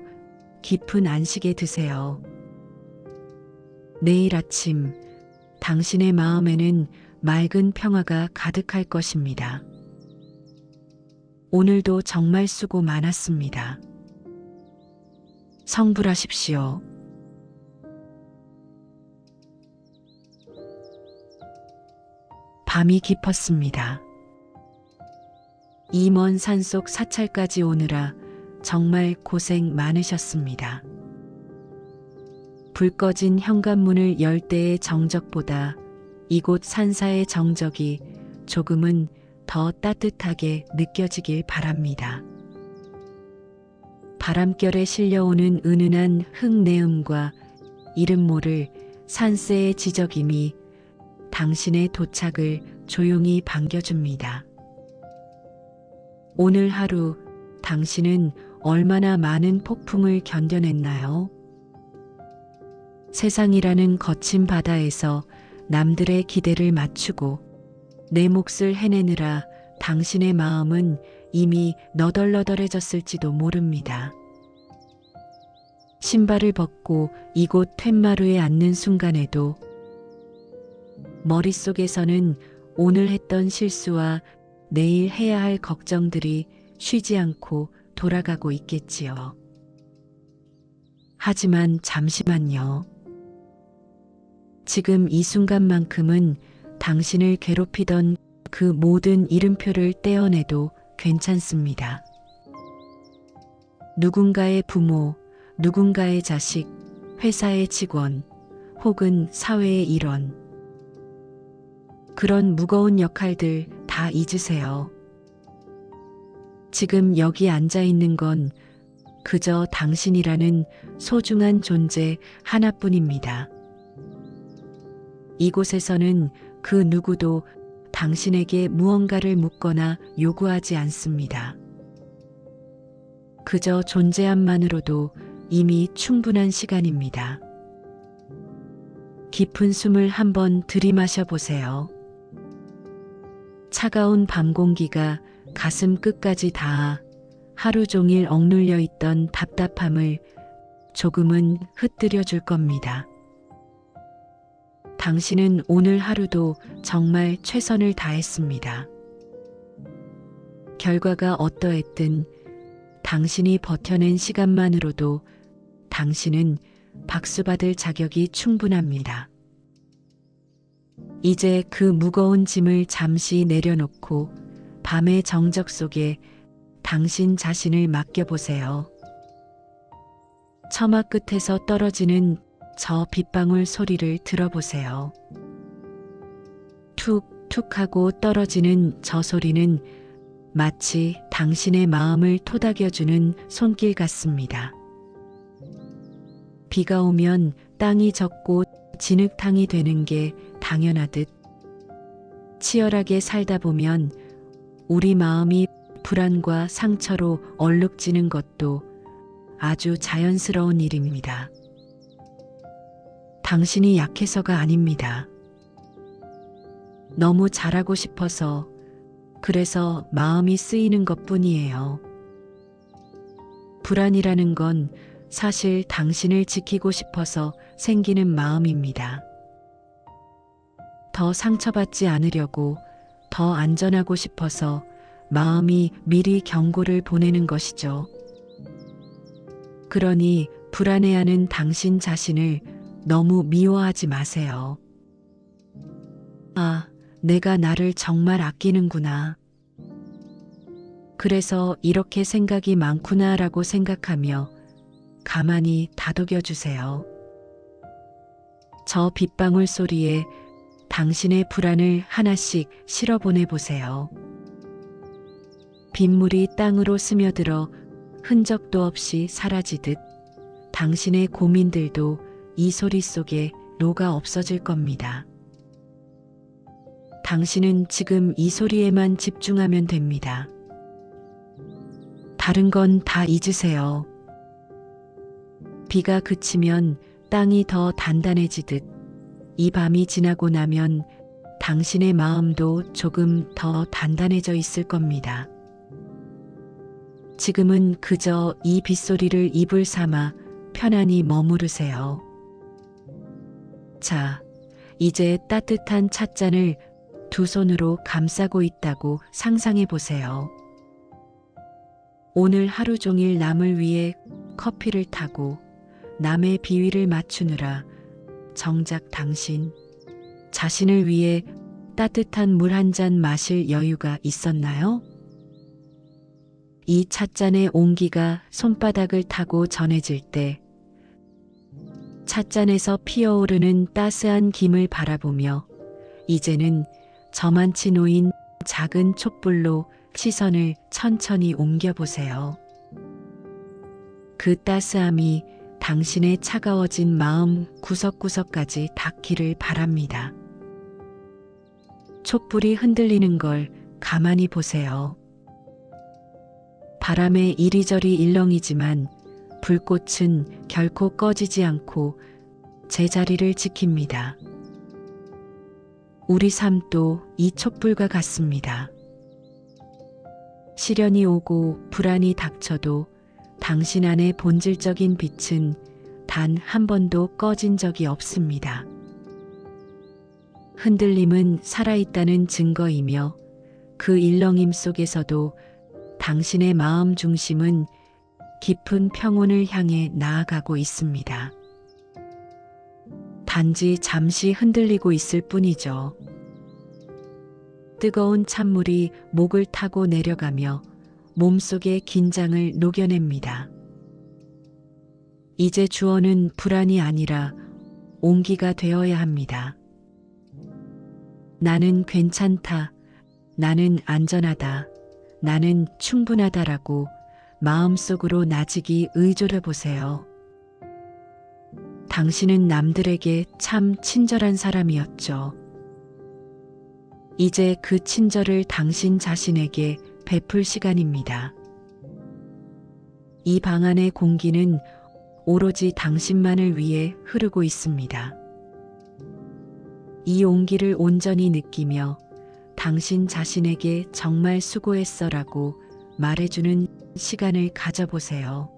깊은 안식에 드세요. 내일 아침 당신의 마음에는 맑은 평화가 가득할 것입니다. 오늘도 정말 수고 많았습니다. 성불하십시오. 밤이 깊었습니다. 이 먼 산속 사찰까지 오느라 정말 고생 많으셨습니다. 불 꺼진 현관문을 열 때의 정적보다 이곳 산사의 정적이 조금은 더 따뜻하게 느껴지길 바랍니다. 바람결에 실려오는 은은한 흙내음과 이름 모를 산새의 지저김이 당신의 도착을 조용히 반겨줍니다. 오늘 하루 당신은 얼마나 많은 폭풍을 견뎌냈나요? 세상이라는 거친 바다에서 남들의 기대를 맞추고 내 몫을 해내느라 당신의 마음은 이미 너덜너덜해졌을지도 모릅니다. 신발을 벗고 이곳 툇마루에 앉는 순간에도 머릿속에서는 오늘 했던 실수와 내일 해야 할 걱정들이 쉬지 않고 돌아가고 있겠지요. 하지만 잠시만요. 지금 이 순간만큼은 당신을 괴롭히던 그 모든 이름표를 떼어내도 괜찮습니다. 누군가의 부모, 누군가의 자식, 회사의 직원, 혹은 사회의 일원. 그런 무거운 역할들 다 잊으세요. 지금 여기 앉아 있는 건 그저 당신이라는 소중한 존재 하나뿐입니다. 이곳에서는 그 누구도 당신에게 무언가를 묻거나 요구하지 않습니다. 그저 존재함만으로도 이미 충분한 시간입니다. 깊은 숨을 한번 들이마셔 보세요. 차가운 밤 공기가 가슴 끝까지 닿아 하루 종일 억눌려 있던 답답함을 조금은 흩뜨려 줄 겁니다. 당신은 오늘 하루도 정말 최선을 다했습니다. 결과가 어떠했든 당신이 버텨낸 시간만으로도 당신은 박수받을 자격이 충분합니다. 이제 그 무거운 짐을 잠시 내려놓고 밤의 정적 속에 당신 자신을 맡겨보세요. 처마 끝에서 떨어지는 저 빗방울 소리를 들어보세요. 툭툭 하고 떨어지는 저 소리는 마치 당신의 마음을 토닥여주는 손길 같습니다. 비가 오면 땅이 젖고 진흙탕이 되는 게 당연하듯 치열하게 살다 보면 우리 마음이 불안과 상처로 얼룩지는 것도 아주 자연스러운 일입니다. 당신이 약해서가 아닙니다. 너무 잘하고 싶어서 그래서 마음이 쓰이는 것뿐이에요. 불안이라는 건 사실 당신을 지키고 싶어서 생기는 마음입니다. 더 상처받지 않으려고 더 안전하고 싶어서 마음이 미리 경고를 보내는 것이죠. 그러니 불안해하는 당신 자신을 너무 미워하지 마세요. 아, 내가 나를 정말 아끼는구나. 그래서 이렇게 생각이 많구나라고 생각하며 가만히 다독여 주세요. 저 빗방울 소리에 당신의 불안을 하나씩 실어보내 보세요. 빗물이 땅으로 스며들어 흔적도 없이 사라지듯 당신의 고민들도 이 소리 속에 녹아 없어질 겁니다. 당신은 지금 이 소리에만 집중하면 됩니다. 다른 건 다 잊으세요. 비가 그치면 땅이 더 단단해지듯 이 밤이 지나고 나면 당신의 마음도 조금 더 단단해져 있을 겁니다. 지금은 그저 이 빗소리를 입을 삼아 편안히 머무르세요. 자, 이제 따뜻한 찻잔을 두 손으로 감싸고 있다고 상상해 보세요. 오늘 하루 종일 남을 위해 커피를 타고 남의 비위를 맞추느라 정작 당신 자신을 위해 따뜻한 물 한 잔 마실 여유가 있었나요? 이 찻잔의 온기가 손바닥을 타고 전해질 때 찻잔에서 피어오르는 따스한 김을 바라보며 이제는 저만치 놓인 작은 촛불로 시선을 천천히 옮겨보세요. 그 따스함이 당신의 차가워진 마음 구석구석까지 닿기를 바랍니다. 촛불이 흔들리는 걸 가만히 보세요. 바람에 이리저리 일렁이지만 불꽃은 결코 꺼지지 않고 제자리를 지킵니다. 우리 삶도 이 촛불과 같습니다. 시련이 오고 불안이 닥쳐도 당신 안의 본질적인 빛은 단 한 번도 꺼진 적이 없습니다. 흔들림은 살아있다는 증거이며 그 일렁임 속에서도 당신의 마음 중심은 깊은 평온을 향해 나아가고 있습니다. 단지 잠시 흔들리고 있을 뿐이죠. 뜨거운 찬물이 목을 타고 내려가며 몸속의 긴장을 녹여냅니다. 이제 주어는 불안이 아니라 온기가 되어야 합니다. 나는 괜찮다. 나는 안전하다. 나는 충분하다라고 마음속으로 나직이 의존해 보세요. 당신은 남들에게 참 친절한 사람이었죠. 이제 그 친절을 당신 자신에게 베풀 시간입니다. 이 방 안의 공기는 오로지 당신만을 위해 흐르고 있습니다. 이 온기를 온전히 느끼며 당신 자신에게 정말 수고했어라고 말해주는 시간을 가져보세요.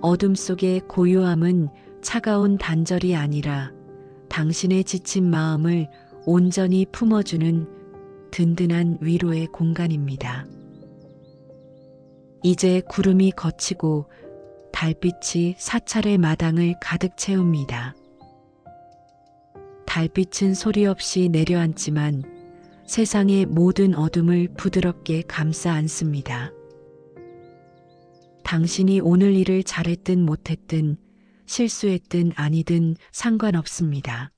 어둠 속의 고요함은 차가운 단절이 아니라 당신의 지친 마음을 온전히 품어주는 든든한 위로의 공간입니다. 이제 구름이 걷히고 달빛이 사찰의 마당을 가득 채웁니다. 달빛은 소리 없이 내려앉지만 세상의 모든 어둠을 부드럽게 감싸 안습니다. 당신이 오늘 일을 잘했든 못했든 실수했든 아니든 상관없습니다.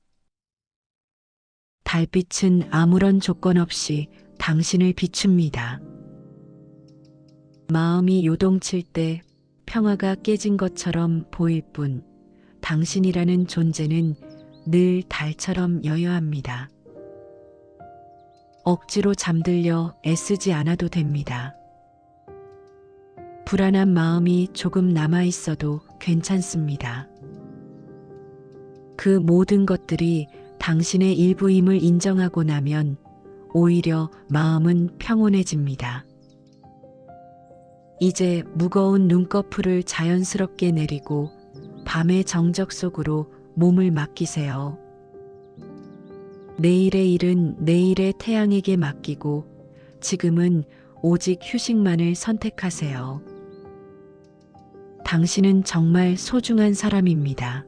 달빛은 아무런 조건 없이 당신을 비춥니다. 마음이 요동칠 때 평화가 깨진 것처럼 보일 뿐 당신이라는 존재는 늘 달처럼 여여합니다. 억지로 잠들려 애쓰지 않아도 됩니다. 불안한 마음이 조금 남아 있어도 괜찮습니다. 그 모든 것들이 당신의 일부임을 인정하고 나면 오히려 마음은 평온해집니다. 이제 무거운 눈꺼풀을 자연스럽게 내리고 밤의 정적 속으로 몸을 맡기세요. 내일의 일은 내일의 태양에게 맡기고 지금은 오직 휴식만을 선택하세요. 당신은 정말 소중한 사람입니다.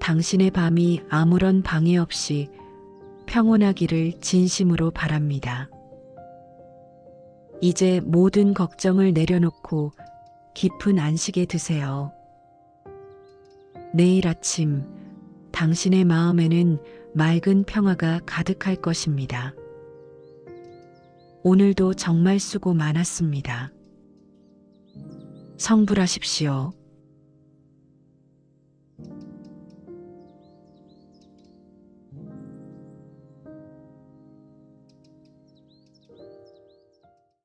당신의 밤이 아무런 방해 없이 평온하기를 진심으로 바랍니다. 이제 모든 걱정을 내려놓고 깊은 안식에 드세요. 내일 아침 당신의 마음에는 맑은 평화가 가득할 것입니다. 오늘도 정말 수고 많았습니다. 성불하십시오.